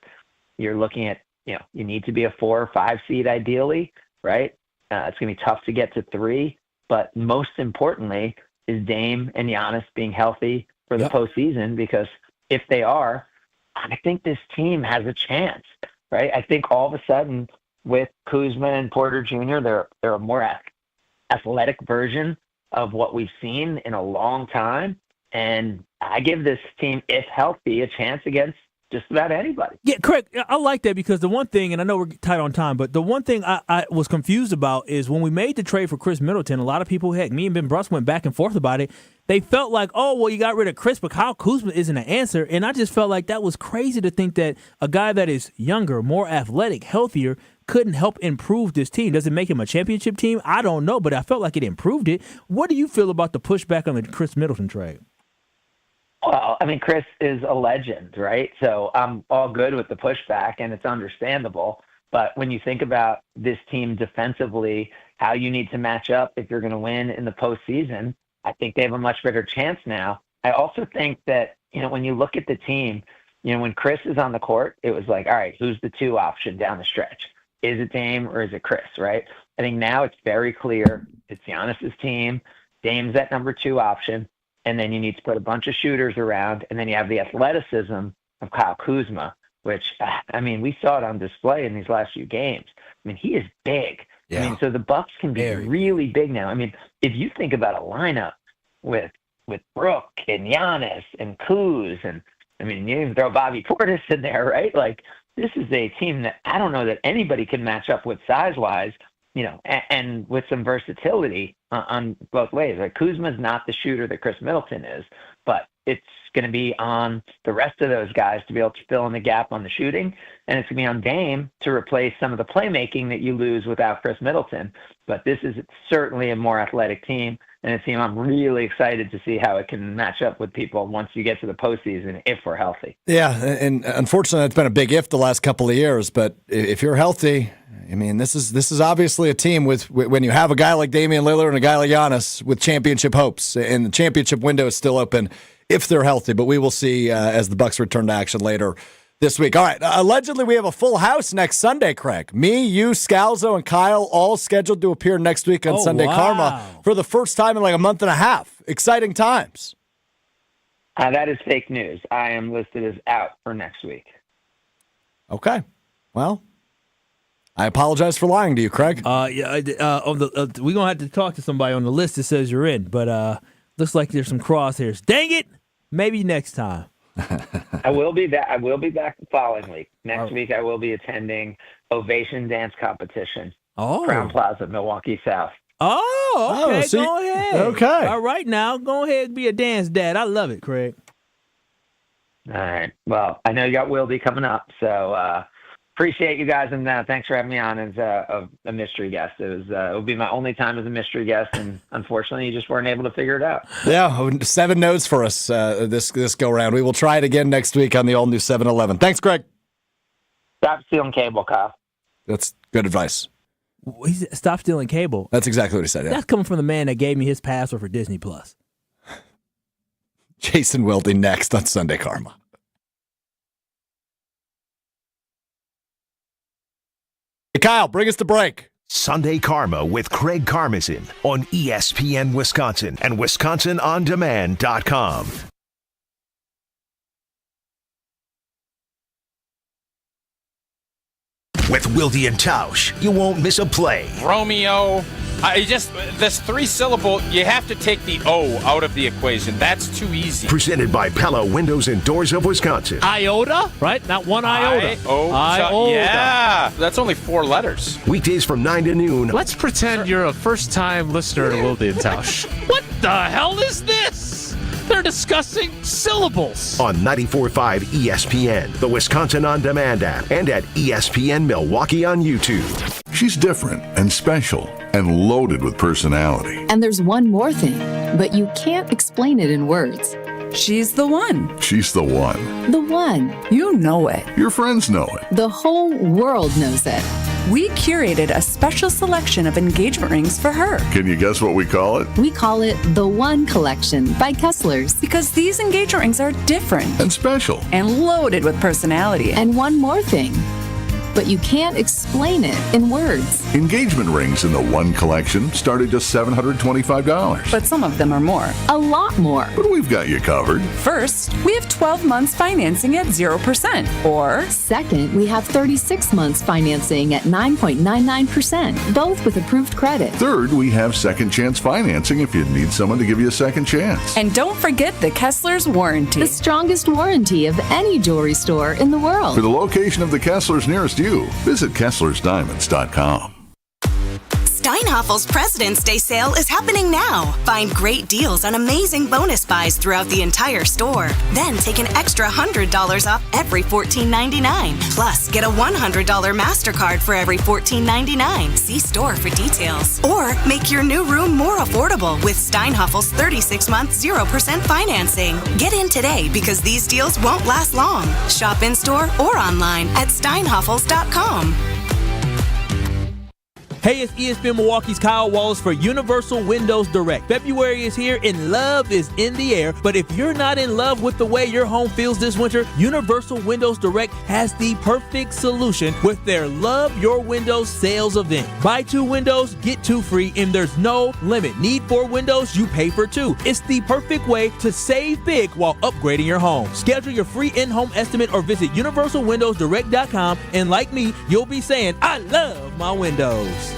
you're looking at, you need to be a 4 or 5 seed ideally, right? It's going to be tough to get to 3. But most importantly is Dame and Giannis being healthy for the postseason, because if they are, I think this team has a chance, right? I think all of a sudden with Kuzma and Porter Jr., they're a more athletic version of what we've seen in a long time. And I give this team, if healthy, a chance against just about anybody. Yeah, Craig, I like that, because the one thing, and I know we're tight on time, but the one thing I was confused about is when we made the trade for Chris Middleton, a lot of people, heck, me and Ben Bruss went back and forth about it. They felt like, oh, well, you got rid of Chris, but Kyle Kuzma isn't an answer. And I just felt like that was crazy to think that a guy that is younger, more athletic, healthier, couldn't help improve this team. Does it make him a championship team? I don't know, but I felt like it improved it. What do you feel about the pushback on the Chris Middleton trade? Well, Chris is a legend, right? So I'm all good with the pushback, and it's understandable. But when you think about this team defensively, how you need to match up if you're going to win in the postseason, I think they have a much better chance now. I also think that, when you look at the team, when Chris is on the court, it was like, all right, who's the 2 option down the stretch? Is it Dame or is it Chris, right? I think now it's very clear it's Giannis's team. Dame's that number 2 option. And then you need to put a bunch of shooters around, and then you have the athleticism of Kyle Kuzma, which, we saw it on display in these last few games. He is big. Yeah. So the Bucks can be really big now. If you think about a lineup with Brooke and Giannis and Kuz, and you even throw Bobby Portis in there, right? This is a team that I don't know that anybody can match up with size-wise, and with some versatility on both ways. Kuzma's not the shooter that Chris Middleton is, but it's going to be on the rest of those guys to be able to fill in the gap on the shooting, and it's going to be on Dame to replace some of the playmaking that you lose without Chris Middleton. But this is certainly a more athletic team, and a team I'm really excited to see how it can match up with people once you get to the postseason, if we're healthy. Yeah, and unfortunately, it's been a big if the last couple of years. But if you're healthy, this is obviously a team with, when you have a guy like Damian Lillard and a guy like Giannis with championship hopes, and the championship window is still open if they're healthy. But we will see as the Bucks return to action later this week. All right, allegedly we have a full house next Sunday, Craig. Me, you, Scalzo, and Kyle all scheduled to appear next week on Sunday Karma for the first time in a month and a half. Exciting times. That is fake news. I am listed as out for next week. Okay. Well, I apologize for lying to you, Craig. We're gonna have to talk to somebody on the list that says you're in, but looks like there's some crosshairs. Dang it! Maybe next time. I will be back. I will be back the following week. Next week, I will be attending Ovation Dance Competition. Crown Plaza, Milwaukee South. Oh, okay. So go ahead. Okay. All right, now go ahead and be a dance dad. I love it, Craig. All right. Well, I know you got Wildy coming up, so appreciate you guys, and thanks for having me on as a mystery guest. It will be my only time as a mystery guest, and unfortunately, you just weren't able to figure it out. Yeah, 7 no's for us this go round. We will try it again next week on the all new 7-Eleven. Thanks, Greg. Stop stealing cable, Kyle. That's good advice. He said, stop stealing cable. That's exactly what he said. Yeah. That's coming from the man that gave me his password for Disney Plus. Jason Wilde next on Sunday Karma. Hey, Kyle, bring us the break. Sunday Karma with Craig Karmazin on ESPN Wisconsin and WisconsinOnDemand.com. With Wilde and Tausch, you won't miss a play. Romeo. This 3-syllable, you have to take the O out of the equation. That's too easy. Presented by Pella Windows and Doors of Wisconsin. Iota, right? Not one iota. Iota. Yeah, that's only 4 letters. Weekdays from 9 to noon. Let's pretend you're a first-time listener to Wilde and Tausch. What the hell is this? They're discussing syllables. On 94.5 ESPN, the Wisconsin On Demand app, and at ESPN Milwaukee on YouTube. She's different and special and loaded with personality. And there's one more thing, but you can't explain it in words. She's the one. She's the one. The one. You know it. Your friends know it. The whole world knows it. We curated a special selection of engagement rings for her. Can you guess what we call it? We call it the One Collection by Kessler's. Because these engagement rings are different. And special. And loaded with personality. And one more thing. But you can't explain it in words. Engagement rings in the One Collection start at just $725. But some of them are more. A lot more. But we've got you covered. First, we have 12 months financing at 0%. Or second, we have 36 months financing at 9.99%, both with approved credit. Third, we have second chance financing if you need someone to give you a second chance. And don't forget the Kessler's warranty. The strongest warranty of any jewelry store in the world. For the location of the Kessler's nearest you, visit KesslersDiamonds.com. Steinhaffel's President's Day sale is happening now. Find great deals on amazing bonus buys throughout the entire store. Then take an extra $100 off every $14.99. Plus, get a $100 MasterCard for every $14.99. See store for details. Or make your new room more affordable with Steinhaffel's 36-month 0% financing. Get in today because these deals won't last long. Shop in-store or online at steinhaffels.com. Hey, it's ESPN Milwaukee's Kyle Wallace for Universal Windows Direct. February is here and love is in the air, but if you're not in love with the way your home feels this winter, Universal Windows Direct has the perfect solution with their Love Your Windows sales event. Buy 2 windows, get 2 free, and there's no limit. Need 4 windows, you pay for 2. It's the perfect way to save big while upgrading your home. Schedule your free in-home estimate or visit universalwindowsdirect.com, and like me, you'll be saying, I love my windows.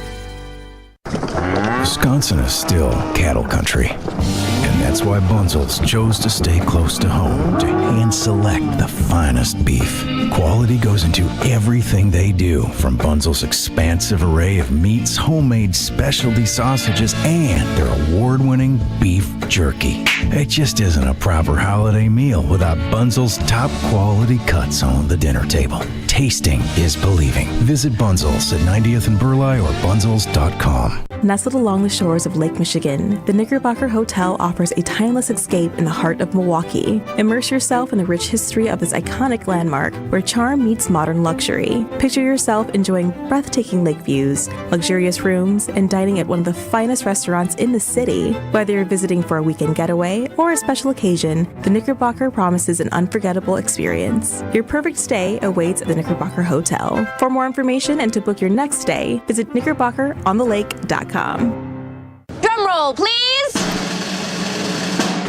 Wisconsin is still cattle country, and that's why Bunzel's chose to stay close to home to hand-select the finest beef. Quality goes into everything they do, from Bunzel's expansive array of meats, homemade specialty sausages, and their award-winning beef jerky. It just isn't a proper holiday meal without Bunzel's top-quality cuts on the dinner table. Tasting is believing. Visit Bunzel's at 90th and Burleigh or bunzels.com. Nestled along the shores of Lake Michigan, the Knickerbocker Hotel offers a timeless escape in the heart of Milwaukee. Immerse yourself in the rich history of this iconic landmark where charm meets modern luxury. Picture yourself enjoying breathtaking lake views, luxurious rooms, and dining at one of the finest restaurants in the city. Whether you're visiting for a weekend getaway or a special occasion, the Knickerbocker promises an unforgettable experience. Your perfect stay awaits at the Knickerbocker Hotel. For more information and to book your next stay, visit knickerbockeronthelake.com. Drum roll, please!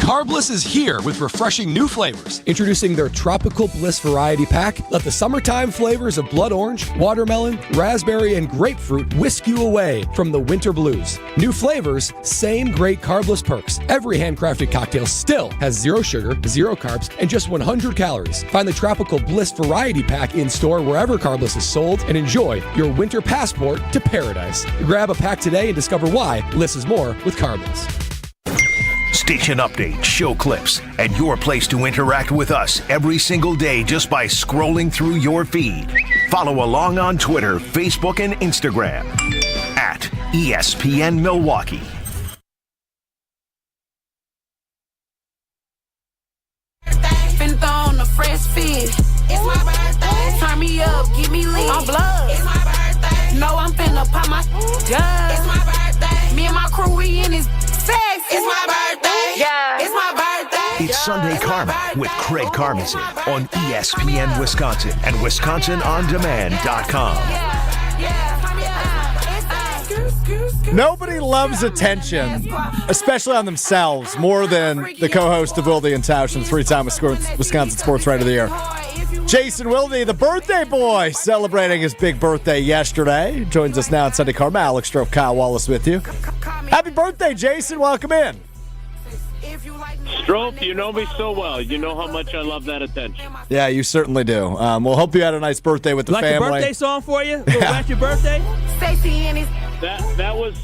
Carbliss is here with refreshing new flavors. Introducing their Tropical Bliss Variety Pack. Let the summertime flavors of blood orange, watermelon, raspberry, and grapefruit whisk you away from the winter blues. New flavors, same great Carbliss perks. Every handcrafted cocktail still has 0 sugar, 0 carbs, and just 100 calories. Find the Tropical Bliss Variety Pack in store wherever Carbliss is sold and enjoy your winter passport to paradise. Grab a pack today and discover why less is more with Carbliss. Station updates, show clips, and your place to interact with us every single day just by scrolling through your feed. Follow along on Twitter, Facebook, and Instagram at ESPN Milwaukee. On a fresh fit. It's my birthday. Turn me up, get me lit. I'm blood. It's my birthday. No, I'm finna pop my gun. It's my birthday. Me and my crew, we in this sex. It's my birthday. Yeah. It's my birthday. It's Sunday Karma with Craig Karmazin on ESPN Wisconsin and WisconsinOnDemand.com. Nobody loves attention, especially on themselves, more than the co-host of Wilde and Tausch and three-time Wisconsin Sports Writer of the Year, Jason Wilde, the birthday boy, celebrating his big birthday yesterday. Joins us now on Sunday Karma. Alex Strofe, Kyle Wallace with you. Happy birthday, Jason. Welcome in. Strofe, you know me so well. You know how much I love that attention. Yeah, you certainly do. We'll hope you had a nice birthday with the family. Like a birthday song for you? About your birthday? That was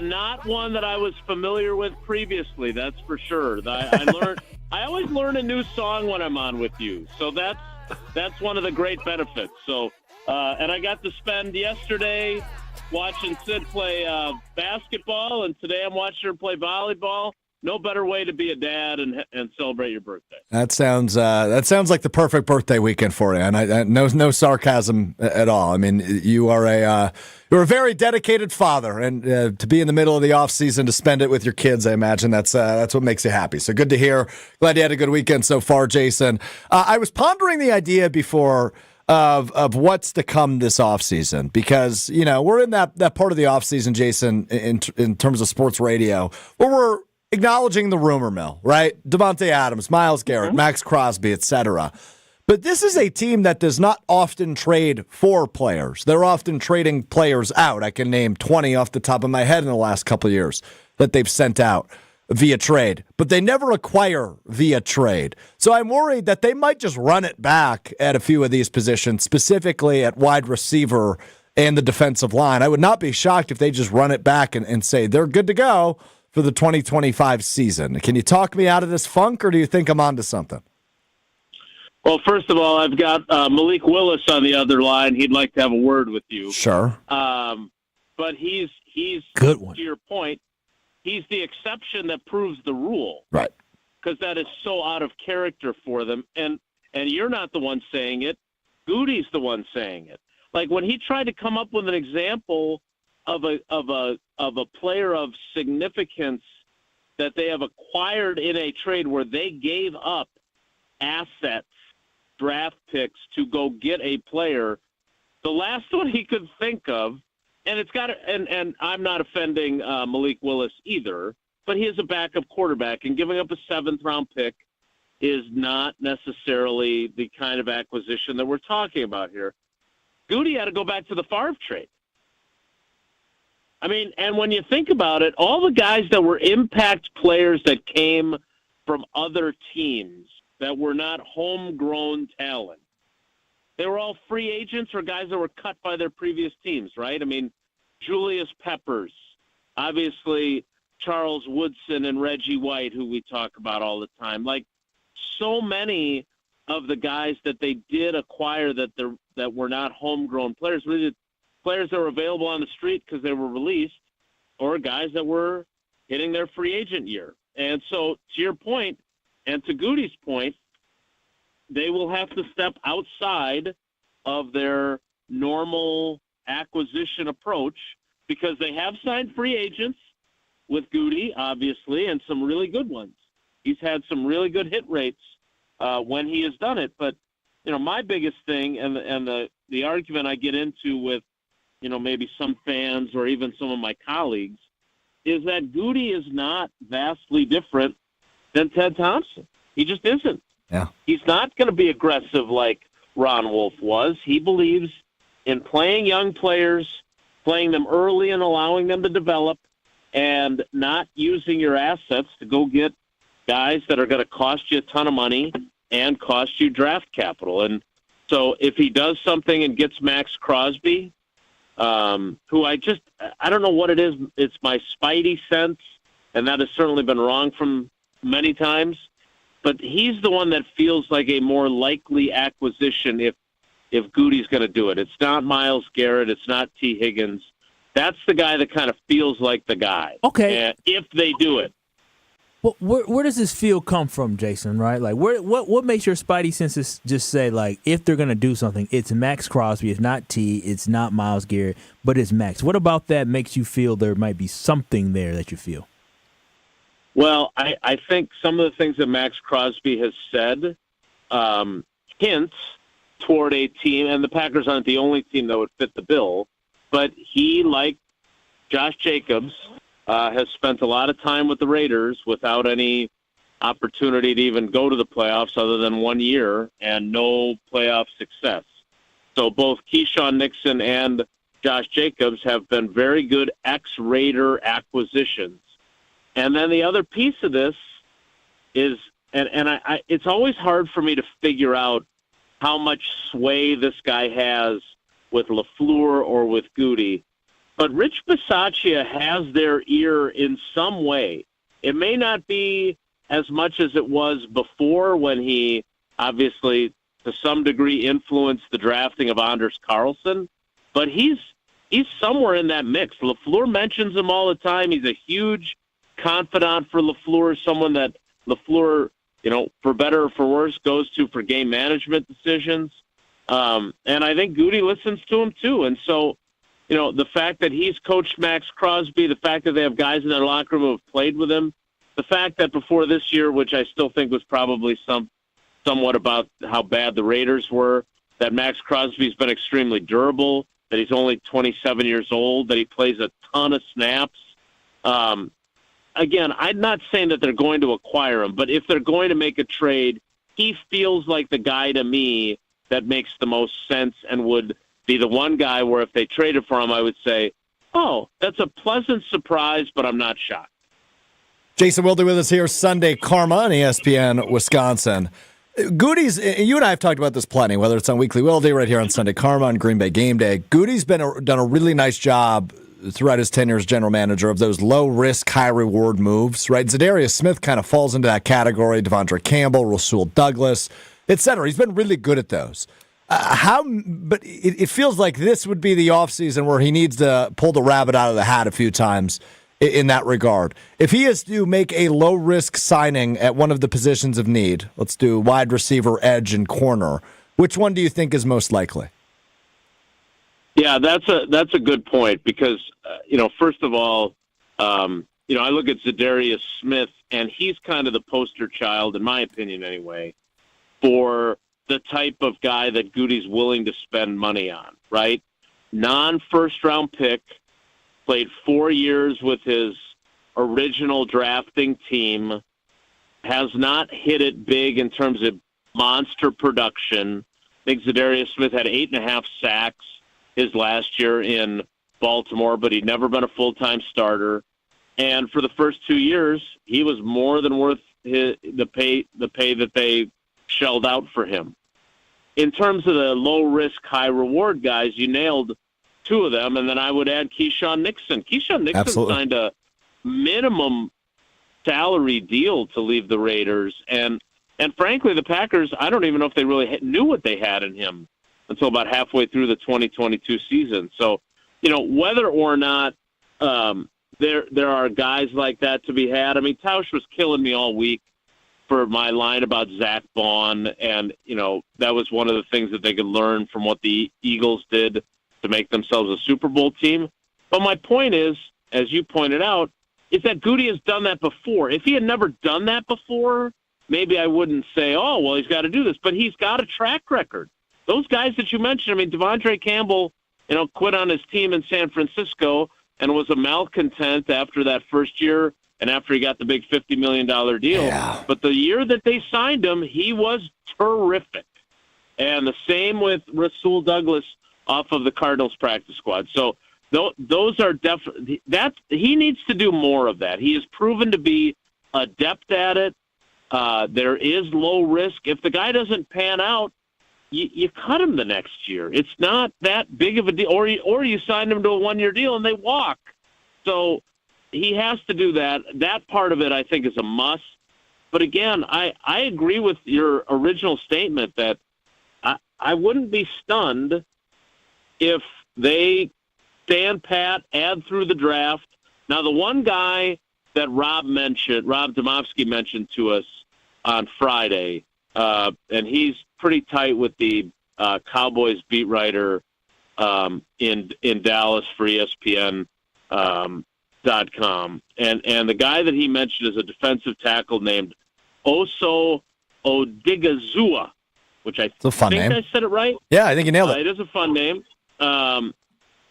not one that I was familiar with previously. That's for sure. I always learn a new song when I'm on with you. So that's one of the great benefits. So, and I got to spend yesterday watching Sid play basketball, and today I'm watching her play volleyball. No better way to be a dad and celebrate your birthday. That sounds like the perfect birthday weekend for you, and I no sarcasm at all. I mean, you're a very dedicated father, and to be in the middle of the off season to spend it with your kids, I imagine that's what makes you happy. So good to hear. Glad you had a good weekend so far, Jason. I was pondering the idea before of what's to come this offseason, because we're in that part of the offseason, Jason, in terms of sports radio, where we're acknowledging the rumor mill, right? Davante Adams, Myles Garrett, Max Crosby, etc. But this is a team that does not often trade for players. They're often trading players out. I can name 20 off the top of my head in the last couple of years that they've sent out via trade, but they never acquire via trade. So I'm worried that they might just run it back at a few of these positions, specifically at wide receiver and the defensive line. I would not be shocked if they just run it back and say they're good to go for the 2025 season. Can you talk me out of this funk, or do you think I'm onto something? Well, first of all, I've got Malik Willis on the other line. He'd like to have a word with you. Sure. But he's good one. To your point, he's the exception that proves the rule. Right. Because that is so out of character for them. And you're not the one saying it. Goody's the one saying it. Like when he tried to come up with an example of a player of significance that they have acquired in a trade where they gave up assets, draft picks to go get a player. The last one he could think of, and it's got and I'm not offending Malik Willis either, but he is a backup quarterback, and giving up a 7th round pick is not necessarily the kind of acquisition that we're talking about here. Goody had to go back to the Favre trade. I mean, and when you think about it, all the guys that were impact players that came from other teams that were not homegrown talent, they were all free agents or guys that were cut by their previous teams, right? I mean, Julius Peppers, obviously Charles Woodson and Reggie White, who we talk about all the time. Like, so many of the guys that they did acquire that were not homegrown players, really players that were available on the street because they were released, or guys that were hitting their free agent year. And so, to your point, and to Goody's point, they will have to step outside of their normal acquisition approach because they have signed free agents with Goody, obviously, and some really good ones. He's had some really good hit rates when he has done it. But, my biggest thing and the argument I get into with, maybe some fans or even some of my colleagues, is that Goody is not vastly different than Ted Thompson. He just isn't. Yeah. He's not going to be aggressive like Ron Wolf was. He believes in playing young players, playing them early and allowing them to develop, and not using your assets to go get guys that are going to cost you a ton of money and cost you draft capital. And so if he does something and gets Max Crosby, who I don't know what it is. It's my spidey sense, and that has certainly been wrong from many times. But he's the one that feels like a more likely acquisition if Goody's going to do it. It's not Myles Garrett. It's not T. Higgins. That's the guy that kind of feels like the guy. Okay. If they do it. Well, where does this feel come from, Jason, right? Like, what makes your spidey senses just say, like, if they're going to do something, it's Max Crosby, it's not T, it's not Myles Garrett, but it's Max. What about that makes you feel there might be something there that you feel? Well, I think some of the things that Max Crosby has said hints toward a team, and the Packers aren't the only team that would fit the bill, but he, like Josh Jacobs, has spent a lot of time with the Raiders without any opportunity to even go to the playoffs other than 1 year and no playoff success. So both Keyshawn Nixon and Josh Jacobs have been very good ex-Raider acquisitions. And then the other piece of this is, and I it's always hard for me to figure out how much sway this guy has with LaFleur or with Goody. But Rich Bisaccia has their ear in some way. It may not be as much as it was before when he obviously, to some degree, influenced the drafting of Anders Carlson, but he's somewhere in that mix. LaFleur mentions him all the time. He's a huge confidant for LaFleur, someone that LaFleur, for better or for worse, goes to for game management decisions. And I think Goody listens to him too. And so, the fact that he's coached Max Crosby, the fact that they have guys in their locker room who have played with him, the fact that before this year, which I still think was probably somewhat about how bad the Raiders were, that Max Crosby's been extremely durable, that he's only 27 years old, that he plays a ton of snaps. Again, I'm not saying that they're going to acquire him, but if they're going to make a trade, he feels like the guy to me that makes the most sense and would be the one guy where if they traded for him, I would say, oh, that's a pleasant surprise, but I'm not shocked. Jason Wilde with us here, Sunday Karma on ESPN Wisconsin. Goody's, you and I have talked about this plenty, whether it's on Weekly Wilde right here on Sunday Karma on Green Bay Game Day. Goody's done a really nice job throughout his tenure as general manager of those low-risk, high-reward moves, right? Zadarius Smith kind of falls into that category, Devondre Campbell, Rasul Douglas, et cetera. He's been really good at those. But it feels like this would be the offseason where he needs to pull the rabbit out of the hat a few times in that regard. If he is to make a low-risk signing at one of the positions of need, let's do wide receiver, edge, and corner, which one do you think is most likely? Yeah, that's a good point because, first of all, I look at Zadarius Smith, and he's kind of the poster child, in my opinion anyway, for the type of guy that Goody's willing to spend money on, right? Non-first-round pick, played 4 years with his original drafting team, has not hit it big in terms of monster production. I think Zadarius Smith had 8.5 sacks his last year in Baltimore, but he'd never been a full-time starter. And for the first 2 years, he was more than worth the pay that they shelled out for him. In terms of the low-risk, high-reward guys, you nailed two of them, and then I would add Keyshawn Nixon. Keyshawn Nixon Absolutely. signed a minimum salary deal to leave the Raiders, and frankly, the Packers, I don't even know if they really knew what they had in him until about halfway through the 2022 season. So, whether or not there are guys like that to be had. I mean, Tausch was killing me all week for my line about Zach Vaughn, and, that was one of the things that they could learn from what the Eagles did to make themselves a Super Bowl team. But my point is, as you pointed out, is that Goody has done that before. If he had never done that before, maybe I wouldn't say, oh, well, he's got to do this. But he's got a track record. Those guys that you mentioned, I mean, Devondre Campbell, quit on his team in San Francisco and was a malcontent after that first year and after he got the big $50 million deal. Yeah. But the year that they signed him, he was terrific. And the same with Rasul Douglas off of the Cardinals practice squad. So those are definitely that he needs to do more of that. He has proven to be adept at it. There is low risk. If the guy doesn't pan out, you cut him the next year. It's not that big of a deal. Or you sign him to a 1-year deal and they walk. So he has to do that. That part of it, I think, is a must. But again, I agree with your original statement that I wouldn't be stunned if they stand pat, add through the draft. Now, the one guy that Rob Domofsky mentioned to us on Friday, and he's pretty tight with the Cowboys beat writer in Dallas for ESPN, And the guy that he mentioned is a defensive tackle named Oso Odigizua, which I it's a fun think name. I said it right. Yeah, I think you nailed it. It is a fun name.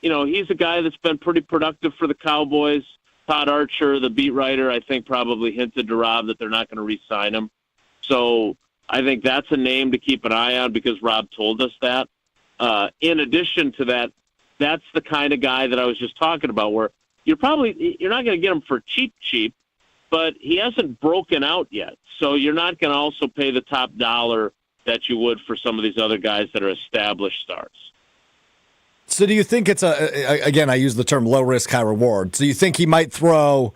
He's a guy that's been pretty productive for the Cowboys. Todd Archer, the beat writer, I think probably hinted to Rob that they're not going to re-sign him. So I think that's a name to keep an eye on because Rob told us that. In addition to that, that's the kind of guy that I was just talking about where you're not going to get him for cheap, but he hasn't broken out yet. So you're not going to also pay the top dollar that you would for some of these other guys that are established stars. So do you think it's again, I use the term low risk, high reward. So you think he might throw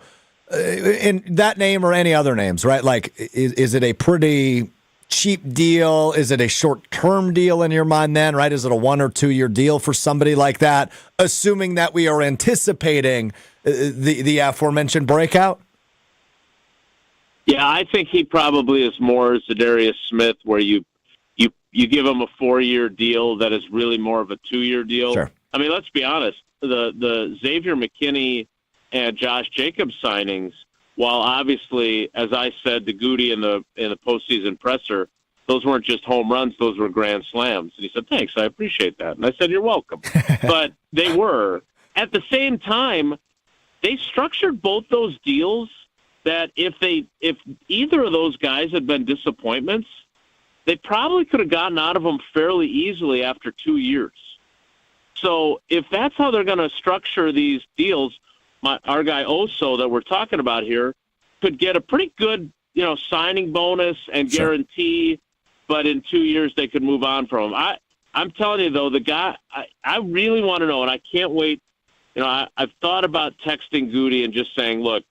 in that name or any other names, right? Like, is it a pretty cheap deal? Is it a short-term deal in your mind then, right? Is it a 1 or 2 year deal for somebody like that, assuming that we are anticipating the aforementioned breakout? Yeah, I think he probably is more Zadarius Smith, where you give him a 4-year deal that is really more of a 2-year deal. Sure. I mean, let's be honest. The Xavier McKinney and Josh Jacobs signings, while obviously, as I said to Goody in the postseason presser, those weren't just home runs; those were grand slams. And he said, "Thanks, I appreciate that." And I said, "You're welcome." But they were at the same time. They structured both those deals that if either of those guys had been disappointments, they probably could have gotten out of them fairly easily after 2 years. So if that's how they're going to structure these deals, our guy Oso that we're talking about here could get a pretty good, signing bonus and guarantee, but in 2 years they could move on from him. I'm telling you though, the guy, I really want to know, and I can't wait. I've thought about texting Goody and just saying, look,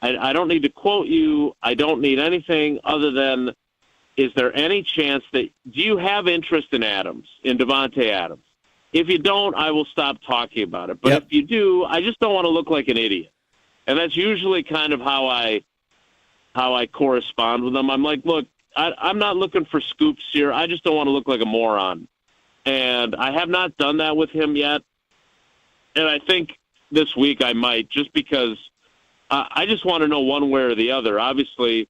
I don't need to quote you. I don't need anything other than, is there any chance do you have interest in Davante Adams? If you don't, I will stop talking about it. But if you do, I just don't want to look like an idiot. And that's usually kind of how I correspond with them. I'm like, look, I'm not looking for scoops here. I just don't want to look like a moron. And I have not done that with him yet. And I think this week I might, just because I just want to know one way or the other. Obviously,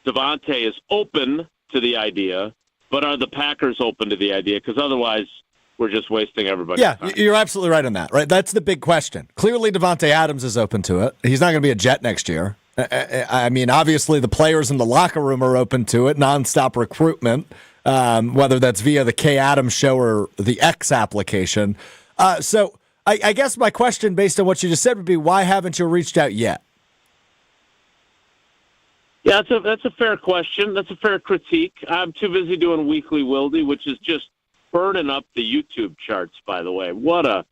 Davante is open to the idea, but are the Packers open to the idea? Because otherwise, we're just wasting everybody's time. You're absolutely right on that, right? That's the big question. Clearly, Davante Adams is open to it. He's not going to be a Jet next year. I mean, obviously, the players in the locker room are open to it, nonstop recruitment, whether that's via the K Adams show or the X application. So I guess my question, based on what you just said, would be, why haven't you reached out yet? Yeah, that's a fair question. That's a fair critique. I'm too busy doing Weekly Wildy, which is just burning up the YouTube charts, by the way. What a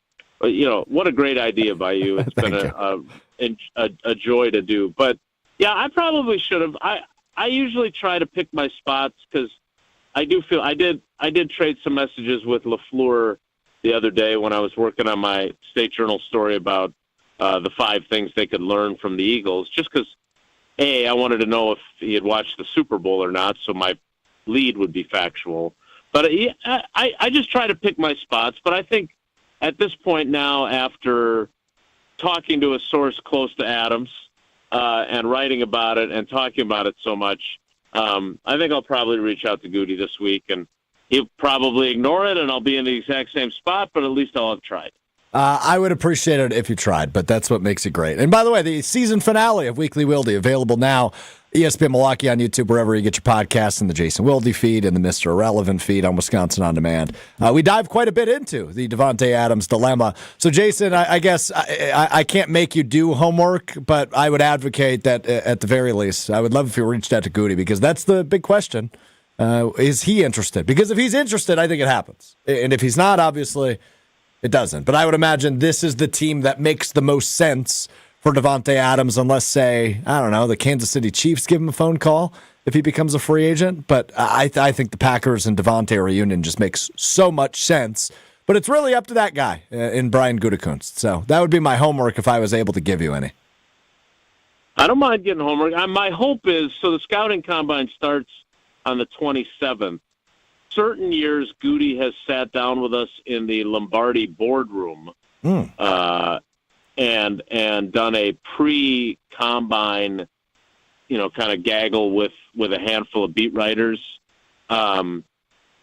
great idea by you. It's been a joy to do. But yeah, I probably should have. I usually try to pick my spots because I do feel I did trade some messages with LaFleur the other day when I was working on my State Journal story about the 5 things they could learn from the Eagles, just because I wanted to know if he had watched the Super Bowl or not, so my lead would be factual. But I just try to pick my spots. But I think at this point now, after talking to a source close to Adams and writing about it and talking about it so much, I think I'll probably reach out to Goody this week, and he'll probably ignore it, and I'll be in the exact same spot, but at least I'll have tried. I would appreciate it if you tried, but that's what makes it great. And by the way, the season finale of Weekly Wildy available now, ESPN Milwaukee on YouTube, wherever you get your podcasts, in the Jason Wildy feed and the Mr. Irrelevant feed on Wisconsin On Demand. We dive quite a bit into the Davante Adams dilemma. So, Jason, I guess I can't make you do homework, but I would advocate that at the very least, I would love if you reached out to Goody, because that's the big question. Is he interested? Because if he's interested, I think it happens. And if he's not, obviously, it doesn't. But I would imagine this is the team that makes the most sense for Davante Adams, unless, say, I don't know, the Kansas City Chiefs give him a phone call if he becomes a free agent. But I think the Packers and Davante reunion just makes so much sense. But it's really up to that guy in Brian Gutekunst. So that would be my homework if I was able to give you any. I don't mind getting homework. My hope is, so the scouting combine starts on the 27th. Certain years, Goody has sat down with us in the Lombardi boardroom and done a pre-combine, kind of gaggle with a handful of beat writers. And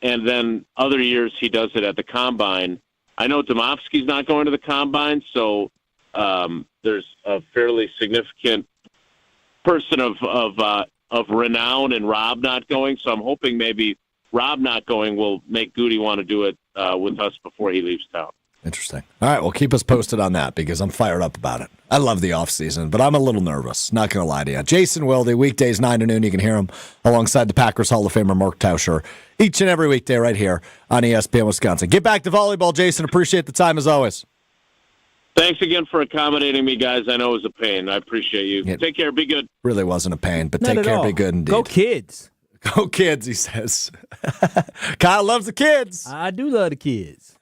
then other years he does it at the combine. I know Domofsky's not going to the combine, so there's a fairly significant person of renown and Rob not going. So I'm hoping maybe Rob not going will make Goody want to do it with us before he leaves town. Interesting. All right, well, keep us posted on that because I'm fired up about it. I love the offseason, but I'm a little nervous. Not going to lie to you. Jason Wilde, weekdays 9 to noon. You can hear him alongside the Packers Hall of Famer Mark Tauscher each and every weekday right here on ESPN Wisconsin. Get back to volleyball, Jason. Appreciate the time as always. Thanks again for accommodating me, guys. I know it was a pain. I appreciate you. Take care. Be good. Really wasn't a pain, but Not take at care. all. Be good indeed. Go Kids. Go Kids, he says. Kyle loves the kids. I do love the kids.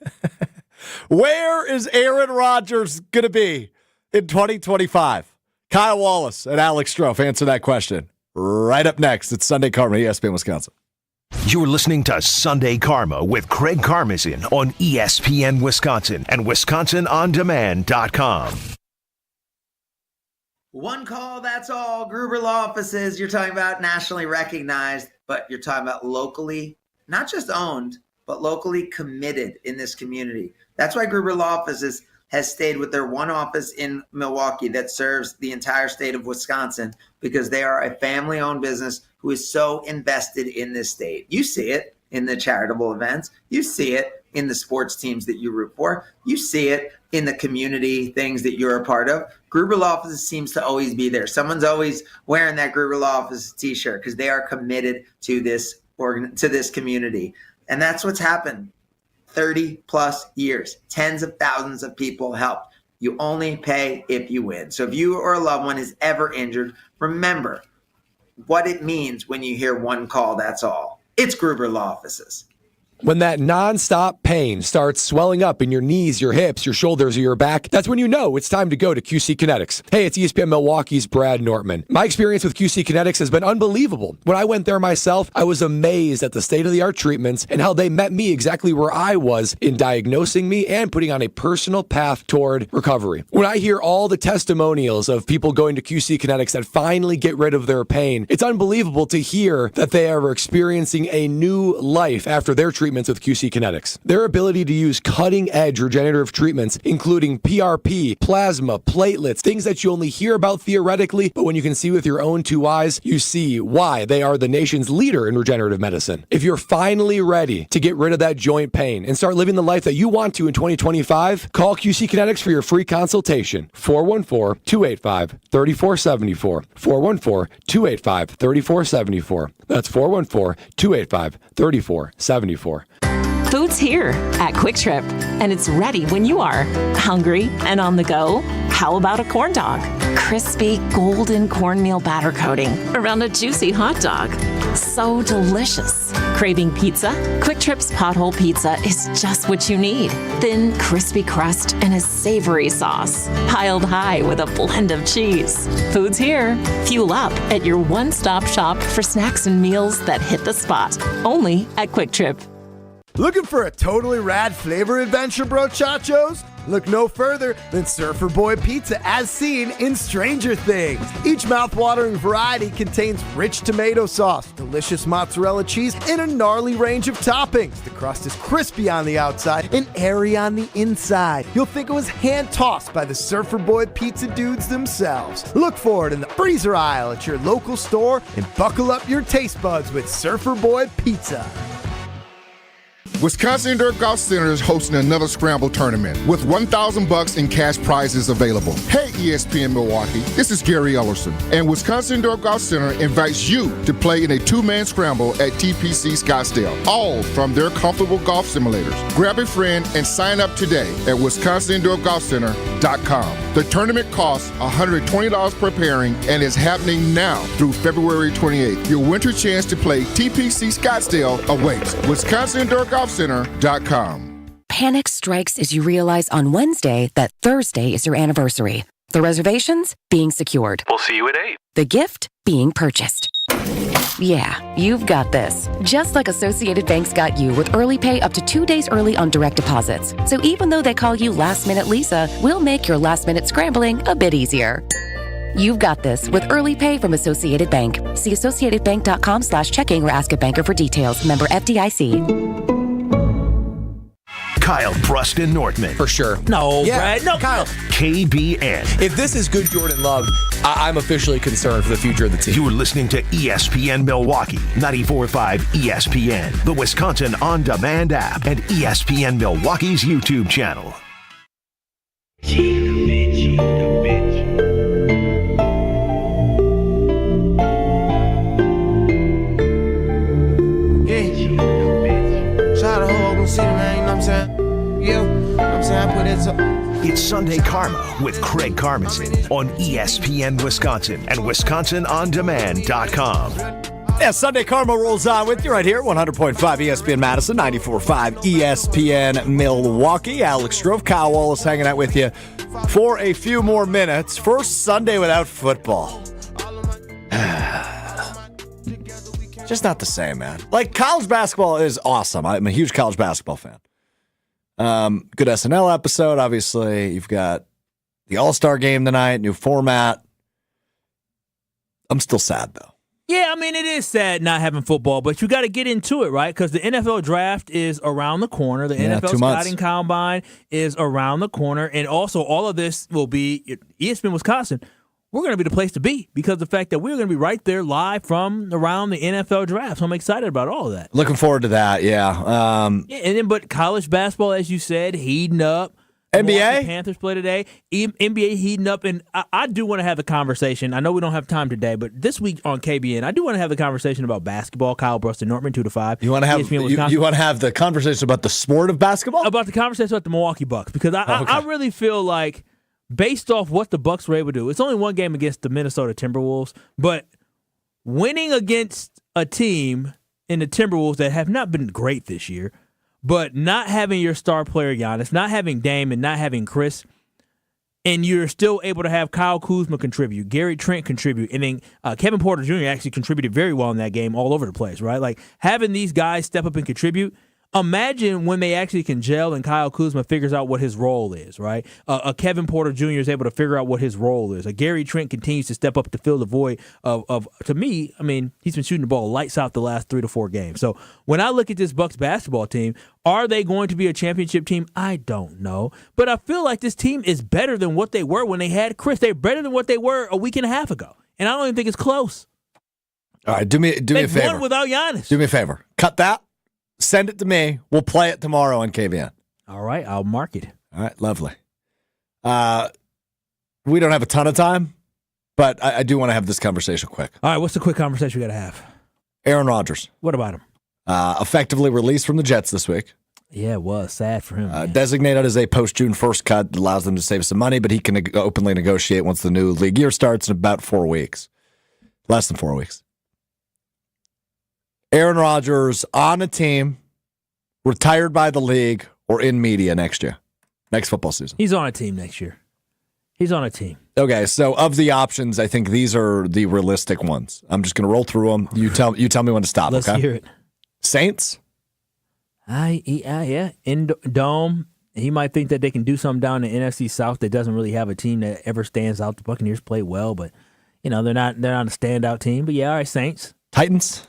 Where is Aaron Rodgers going to be in 2025? Kyle Wallace and Alex Strofe answer that question right up next. It's Sunday Karma, ESPN Wisconsin. You're listening to Sunday Karma with Craig Karmazin on ESPN Wisconsin and WisconsinOnDemand.com. One call, that's all. Gruber Law Offices, you're talking about nationally recognized, but you're talking about locally, not just owned, but locally committed in this community. That's why Gruber Law Offices has stayed with their one office in Milwaukee that serves the entire state of Wisconsin, because they are a family-owned business who is so invested in this state. You see it in the charitable events. You see it in the sports teams that you root for. You see it in the community things that you're a part of. Gruber Law Offices seems to always be there. Someone's always wearing that Gruber Law Offices t-shirt because they are committed to this community. And that's what's happened. 30 plus years, tens of thousands of people helped. You only pay if you win. So if you or a loved one is ever injured, remember what it means when you hear one call, that's all. It's Gruber Law Offices. When that nonstop pain starts swelling up in your knees, your hips, your shoulders, or your back, that's when you know it's time to go to QC Kinetics. Hey, it's ESPN Milwaukee's Brad Nortman. My experience with QC Kinetics has been unbelievable. When I went there myself, I was amazed at the state-of-the-art treatments and how they met me exactly where I was in diagnosing me and putting on a personal path toward recovery. When I hear all the testimonials of people going to QC Kinetics that finally get rid of their pain, it's unbelievable to hear that they are experiencing a new life after their treatments with QC Kinetics. Their ability to use cutting-edge regenerative treatments, including PRP, plasma, platelets, things that you only hear about theoretically, but when you can see with your own two eyes, you see why they are the nation's leader in regenerative medicine. If you're finally ready to get rid of that joint pain and start living the life that you want to in 2025, call QC Kinetics for your free consultation. 414-285-3474. 414-285-3474. That's 414-285-3474. Food's here at Quick Trip, and it's ready when you are. Hungry and on the go? How about a corn dog? Crispy golden cornmeal batter coating around a juicy hot dog. So delicious. Craving pizza? Quick Trip's Pothole Pizza is just what you need. Thin, crispy crust and a savory sauce, piled high with a blend of cheese. Food's here. Fuel up at your one-stop shop for snacks and meals that hit the spot. Only at Quick Trip. Looking for a totally rad flavor adventure, brochachos? Look no further than Surfer Boy Pizza as seen in Stranger Things. Each mouthwatering variety contains rich tomato sauce, delicious mozzarella cheese, and a gnarly range of toppings. The crust is crispy on the outside and airy on the inside. You'll think it was hand-tossed by the Surfer Boy Pizza dudes themselves. Look for it in the freezer aisle at your local store and buckle up your taste buds with Surfer Boy Pizza. Wisconsin Indoor Golf Center is hosting another Scramble tournament with $1,000 in cash prizes available. Hey, ESPN Milwaukee, this is Gary Ellerson, and Wisconsin Indoor Golf Center invites you to play in a two-man scramble at TPC Scottsdale, all from their comfortable golf simulators. Grab a friend and sign up today at WisconsinIndoorGolfCenter.com. The tournament costs $120 per pairing and is happening now through February 28th. Your winter chance to play TPC Scottsdale awaits. WisconsinIndoorGolfCenter.com. Panic strikes as you realize on Wednesday that Thursday is your anniversary. The reservations being secured. We'll see you at 8. The gift being purchased. Yeah, you've got this. Just like Associated Bank's got you with early pay up to 2 days early on direct deposits. So even though they call you Last Minute Lisa, we'll make your last minute scrambling a bit easier. You've got this with early pay from Associated Bank. See associatedbank.com/checking or ask a banker for details. Member FDIC. Kyle Preston Nortman. For sure. No, Yeah, Brad. No, Kyle. KBN. If this is good Jordan Love, I'm officially concerned for the future of the team. You're listening to ESPN Milwaukee, 94.5 ESPN, the Wisconsin On Demand app, and ESPN Milwaukee's YouTube channel. It's Sunday Karma with Craig Karmazin on ESPN Wisconsin and WisconsinOnDemand.com. Yeah, Sunday Karma rolls on with you right here, 100.5 ESPN Madison, 94.5 ESPN Milwaukee. Alex Strofe, Kyle Wallace hanging out with you for a few more minutes. First Sunday without football. Just not the same, man. Like, college basketball is awesome. I'm a huge college basketball fan. Good SNL episode, obviously. You've got the All-Star game tonight, new format. I'm still sad, though. Yeah, I mean, it is sad not having football, but you got to get into it, right? Because the NFL draft is around the corner. The NFL scouting combine is around the corner. And also, all of this will be ESPN Wisconsin. We're going to be the place to be because of the fact that we're going to be right there live from around the NFL draft. So I'm excited about all of that. Looking forward to that, yeah. But college basketball, as you said, heating up. NBA? Panthers play today. NBA heating up. And I do want to have a conversation. I know we don't have time today, but this week on KBN, I do want to have the conversation about basketball. Kyle Preston Nortman, 2 to 5. You want to have you want to have the conversation about the sport of basketball? About the conversation about the Milwaukee Bucks. Because I really feel like, based off what the Bucks were able to do, it's only one game against the Minnesota Timberwolves, but winning against a team in the Timberwolves that have not been great this year, but not having your star player Giannis, not having Dame, and not having Chris, and you're still able to have Kyle Kuzma contribute, Gary Trent contribute, and then Kevin Porter Jr. actually contributed very well in that game all over the place, right? Like, having these guys step up and contribute. Imagine when they actually can gel and Kyle Kuzma figures out what his role is, right? A Kevin Porter Jr. is able to figure out what his role is. A Gary Trent continues to step up to fill the void of to me, I mean, he's been shooting the ball lights out the last 3 to 4 games. So when I look at this Bucks basketball team, are they going to be a championship team? I don't know. But I feel like this team is better than what they were when they had Chris. They're better than what they were a week and a half ago. And I don't even think it's close. All right, do me a favor. They've won without Giannis. Do me a favor. Cut that. Send it to me. We'll play it tomorrow on KBN. All right, I'll mark it. All right, lovely. We don't have a ton of time, but I do want to have this conversation quick. All right, what's the quick conversation we got to have? Aaron Rodgers. What about him? Effectively released from the Jets this week. Yeah, it was sad for him. Designated as a post-June 1st cut, allows them to save some money, but he can openly negotiate once the new league year starts in about 4 weeks. Less than 4 weeks. Aaron Rodgers on a team, retired by the league, or in media next year, next football season. He's on a team next year. He's on a team. Okay, so of the options, I think these are the realistic ones. I'm just going to roll through them. You tell me when to stop. Let's okay? hear it. Saints. Yeah. In Dome, he might think that they can do something down in the NFC South that doesn't really have a team that ever stands out. The Buccaneers play well, but they're not a standout team. But yeah, all right, Saints. Titans.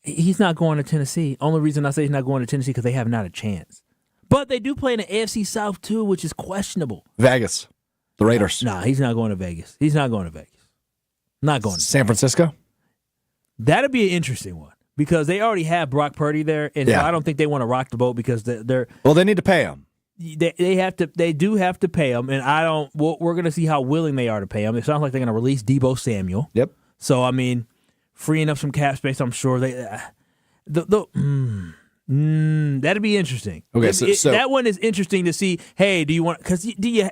He's not going to Tennessee. Only reason I say he's not going to Tennessee because they have not a chance. But they do play in the AFC South too, which is questionable. Vegas. The Raiders. Nah, he's not going to Vegas. He's not going to Vegas. Not going to San Francisco. That'd be an interesting one because they already have Brock Purdy there, and so I don't think they want to rock the boat because they're. Well, they need to pay him. They have to. They do have to pay him, and I don't. We're going to see how willing they are to pay him. It sounds like they're going to release Deebo Samuel. Yep. So I mean, freeing up some cap space, I'm sure they. That'd be interesting. Okay, so that one is interesting to see. Hey, do you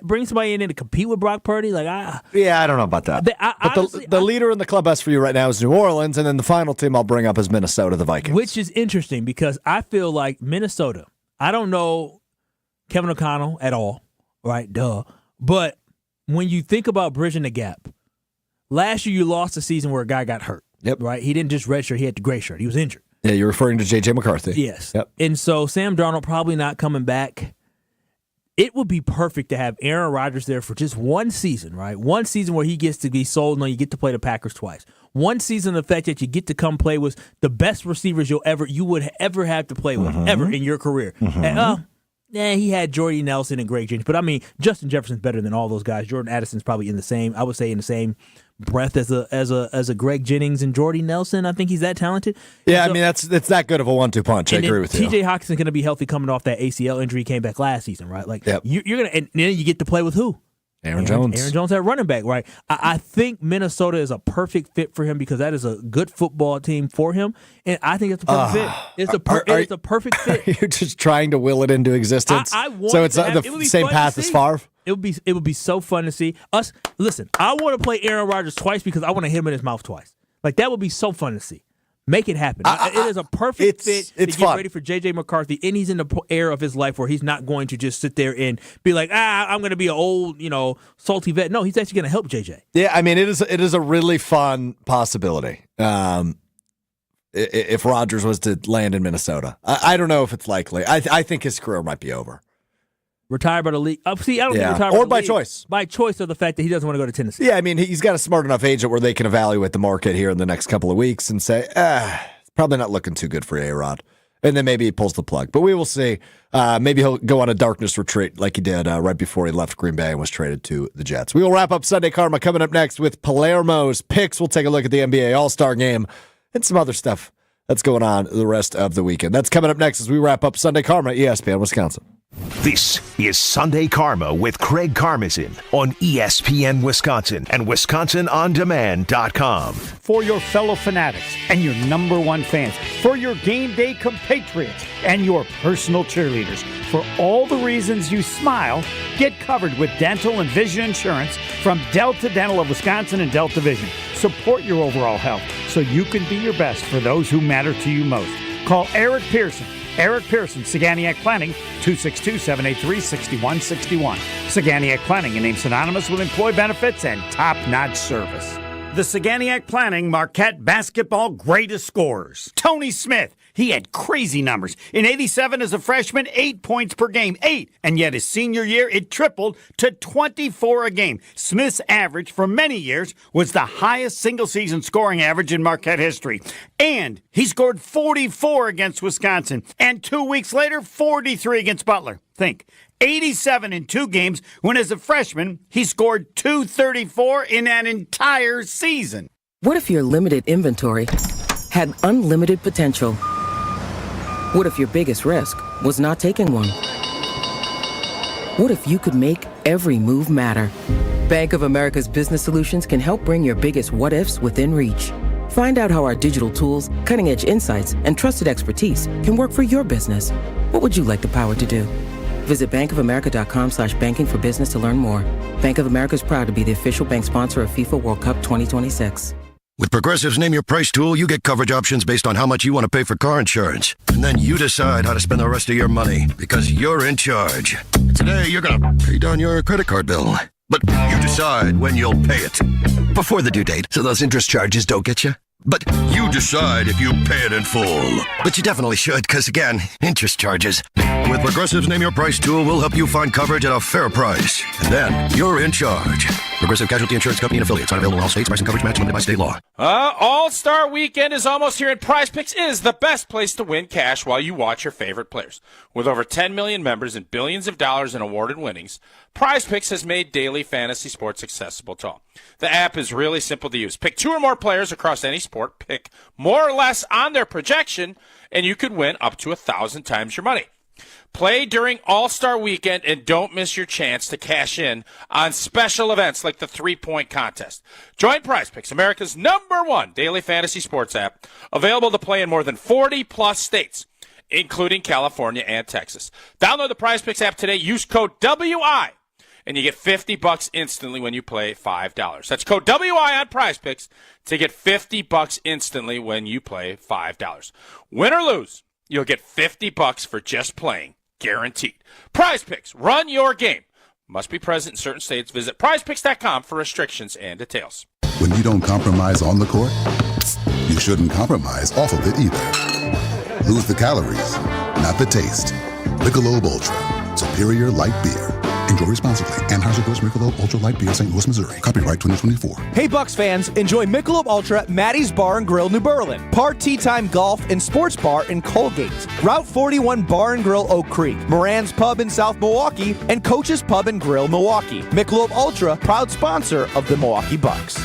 bring somebody in to compete with Brock Purdy? Yeah, I don't know about that. The leader in the clubhouse for you right now is New Orleans, and then the final team I'll bring up is Minnesota, the Vikings. Which is interesting because I feel like Minnesota. I don't know Kevin O'Connell at all, right? Duh. But when you think about bridging the gap, last year you lost a season where a guy got hurt. Yep. Right? He didn't just redshirt, he had the gray shirt. He was injured. Yeah, you're referring to J.J. McCarthy. Yes. Yep. And so Sam Darnold probably not coming back. It would be perfect to have Aaron Rodgers there for just one season, right? One season where he gets to be sold and you get to play the Packers twice. One season, the fact that you get to come play with the best receivers you would ever have to play with ever in your career. And, he had Jordy Nelson and Greg Jennings, but I mean, Justin Jefferson's better than all those guys. Jordan Addison's probably in the same breath as a Greg Jennings and Jordy Nelson. I think he's that talented. Yeah, so, I mean it's that good of a 1-2 punch. I agree with you. TJ Hawkinson's going to be healthy coming off that ACL injury. He came back last season, right? Like you're gonna, and then you get to play with who? Aaron Jones. Aaron Jones at running back, right? I think Minnesota is a perfect fit for him because that is a good football team for him, and I think it's a perfect fit. It's a perfect fit. You're just trying to will it into existence. I want so it's the same path as Favre. It would be so fun to see us. Listen, I want to play Aaron Rodgers twice because I want to hit him in his mouth twice. Like that would be so fun to see. Make it happen. It is a perfect fit to get ready for J.J. McCarthy, and he's in the era of his life where he's not going to just sit there and be like, I'm going to be an old, salty vet. No, he's actually going to help J.J. Yeah, I mean, it is a really fun possibility if Rodgers was to land in Minnesota. I don't know if it's likely. I think his career might be over. Retire by the league. See, I don't think retire or by by league. choice. By choice of the fact that he doesn't want to go to Tennessee. Yeah, I mean, he's got a smart enough agent where they can evaluate the market here in the next couple of weeks and say, it's probably not looking too good for A-Rod. And then maybe he pulls the plug. But we will see. Maybe he'll go on a darkness retreat like he did right before he left Green Bay and was traded to the Jets. We will wrap up Sunday Karma coming up next with Palermo's picks. We'll take a look at the NBA All-Star Game and some other stuff that's going on the rest of the weekend. That's coming up next as we wrap up Sunday Karma, ESPN Wisconsin. This is Sunday Karma with Craig Karmazin on ESPN Wisconsin and WisconsinOnDemand.com. For your fellow fanatics and your number one fans, for your game day compatriots and your personal cheerleaders, for all the reasons you smile, get covered with dental and vision insurance from Delta Dental of Wisconsin and Delta Vision. Support your overall health so you can be your best for those who matter to you most. Call Eric Pearson, Saganiac Planning, 262-783-6161. Saganiac Planning, a name synonymous with employee benefits and top-notch service. The Saganiac Planning Marquette basketball greatest scorers. Tony Smith, he had crazy numbers. In '87 as a freshman, 8 points per game, 8. And yet his senior year, it tripled to 24 a game. Smith's average for many years was the highest single-season scoring average in Marquette history. And he scored 44 against Wisconsin. And 2 weeks later, 43 against Butler. Think. 87 in 2 games, when as a freshman, he scored 234 in an entire season. What if your limited inventory had unlimited potential? What if your biggest risk was not taking one? What if you could make every move matter? Bank of America's Business Solutions can help bring your biggest what-ifs within reach. Find out how our digital tools, cutting-edge insights, and trusted expertise can work for your business. What would you like the power to do? Visit bankofamerica.com/banking for business to learn more. Bank of America is proud to be the official bank sponsor of FIFA World Cup 2026. With Progressive's Name Your Price tool, you get coverage options based on how much you want to pay for car insurance. And then you decide how to spend the rest of your money, because you're in charge. Today, you're going to pay down your credit card bill. But you decide when you'll pay it. Before the due date, so those interest charges don't get you. But you decide if you pay it in full. But you definitely should, because again, interest charges. With Progressive's Name Your Price tool, we'll help you find coverage at a fair price. And then you're in charge. Progressive Casualty Insurance Company and affiliates. Not available in all states. Price and coverage match limited by state law. All-Star Weekend is almost here, and PrizePicks is the best place to win cash while you watch your favorite players. With over 10 million members and billions of dollars in awarded winnings, PrizePicks has made daily fantasy sports accessible to all. The app is really simple to use. Pick 2 or more players across any sport, pick more or less on their projection, and you could win up to 1,000 times your money. Play during All-Star Weekend and don't miss your chance to cash in on special events like the 3-point contest. Join PrizePicks, America's #1 daily fantasy sports app, available to play in more than 40-plus states, including California and Texas. Download the PrizePicks app today. Use code WI, and you get $50 instantly when you play $5. That's code WI on PrizePicks to get $50 instantly when you play $5. Win or lose, you'll get $50 for just playing, guaranteed. PrizePicks, run your game. Must be present in certain states. Visit prizepicks.com for restrictions and details. When you don't compromise on the court, you shouldn't compromise off of it either. Lose the calories, not the taste. Michelob Ultra, superior light beer. Enjoy responsibly. Anheuser-Busch Michelob Ultra Light Beer, St. Louis, Missouri. Copyright 2024. Hey, Bucks fans, enjoy Michelob Ultra at Maddie's Bar and Grill, New Berlin. Par Tea Time Golf and Sports Bar in Colgate. Route 41 Bar and Grill, Oak Creek. Moran's Pub in South Milwaukee. And Coach's Pub and Grill, Milwaukee. Michelob Ultra, proud sponsor of the Milwaukee Bucks.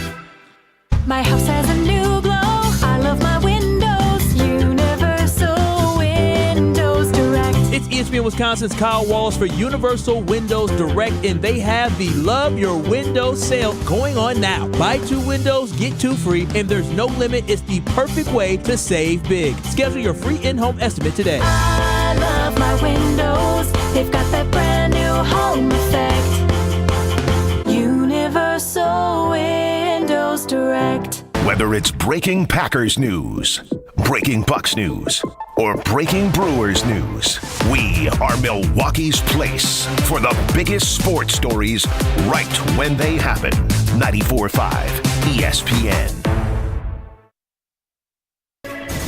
My house has a new glow. I love my windows. Universal Windows Direct. It's ESPN Wisconsin's Kyle Wallace for Universal Windows Direct, and they have the Love Your Windows sale going on now. Buy 2 windows, get 2 free, and there's no limit. It's the perfect way to save big. Schedule your free in-home estimate today. I love my windows. They've got that brand new home effect. Universal Windows Direct. Whether it's breaking Packers news, breaking Bucks news, or breaking Brewers news, we are Milwaukee's place for the biggest sports stories right when they happen. 94.5 ESPN.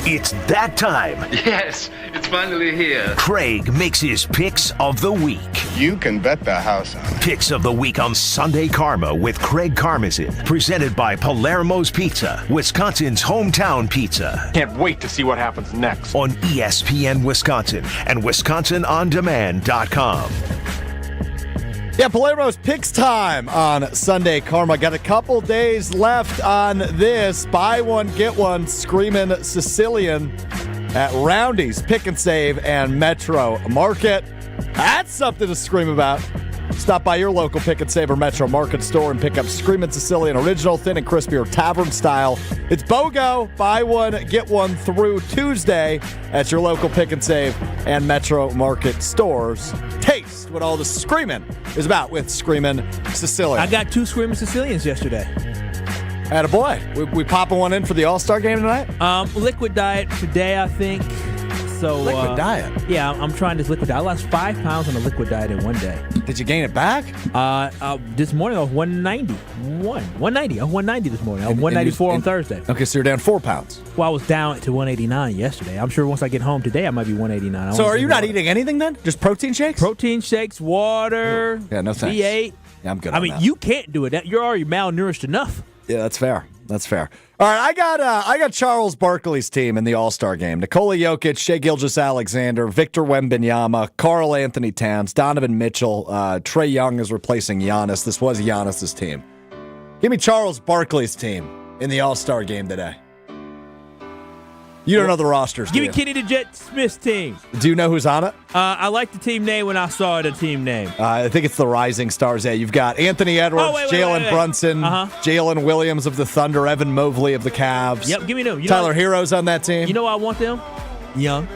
It's that time. Yes, it's finally here. Craig makes his picks of the week. You can bet the house on it. Picks of the week on Sunday Karma with Craig Karmazin. Presented by Palermo's Pizza, Wisconsin's hometown pizza. Can't wait to see what happens next. On ESPN Wisconsin and WisconsinOnDemand.com. Yeah, Palermo's Picks time on Sunday Karma. Got a couple days left on this. Buy one, get one, Screamin' Sicilian at Roundy's Pick and Save and Metro Market. That's something to scream about. Stop by your local Pick and Save or Metro Market store and pick up Screamin' Sicilian Original, Thin and Crispy, or Tavern Style. It's BOGO. Buy one, get one through Tuesday at your local Pick and Save and Metro Market stores. Taste what all the screaming is about with Screamin' Sicilian. I got 2 Screamin' Sicilians yesterday. Attaboy. We popping one in for the All-Star game tonight? Liquid diet today, I think. So liquid diet? Yeah, I'm trying this liquid diet. I lost 5 pounds on a liquid diet in one day. Did you gain it back? This morning I was 190. 190. I was 190 this morning. I was 194 on Thursday. Okay, so you're down 4 pounds. Well, I was down to 189 yesterday. I'm sure once I get home today, I might be 189. So are you not eating anything then? Just protein shakes? Protein shakes, water. Yeah, no thanks. V8. Yeah, I'm good I on mean, that. you can't do it. You're already malnourished enough. Yeah, that's fair. That's fair. All right, I got Charles Barkley's team in the All-Star game. Nikola Jokic, Shai Gilgeous-Alexander, Victor Wembanyama, Karl Anthony Towns, Donovan Mitchell, Trae Young is replacing Giannis. This was Giannis's team. Give me Charles Barkley's team in the All-Star game today. You don't know the rosters, do Give you? me Kenny the Jet Smith's team. Do you know who's on it? I like the team name when I saw the team name. I think it's the Rising Stars. Yeah, you've got Anthony Edwards, Jalen Brunson, Jalen Williams of the Thunder, Evan Mobley of the Cavs. Yep, give me them. Tyler Hero's on that team. You know why I want them? Young.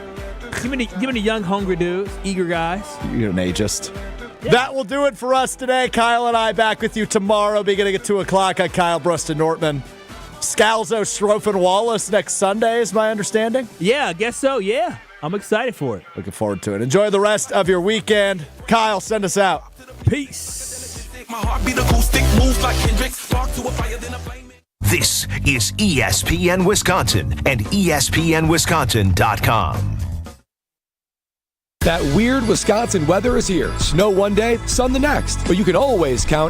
Give me the young, hungry dudes, eager guys. You're an ageist. Yeah. That will do it for us today. Kyle and I back with you tomorrow, beginning at 2 o'clock. I'm Kyle Bruston-Nortman. Scalzo, Strofe, and Wallace next Sunday is my understanding. Yeah, I guess so, yeah. I'm excited for it. Looking forward to it. Enjoy the rest of your weekend. Kyle, send us out. Peace. This is ESPN Wisconsin and ESPNWisconsin.com. That weird Wisconsin weather is here. Snow one day, sun the next. But you can always count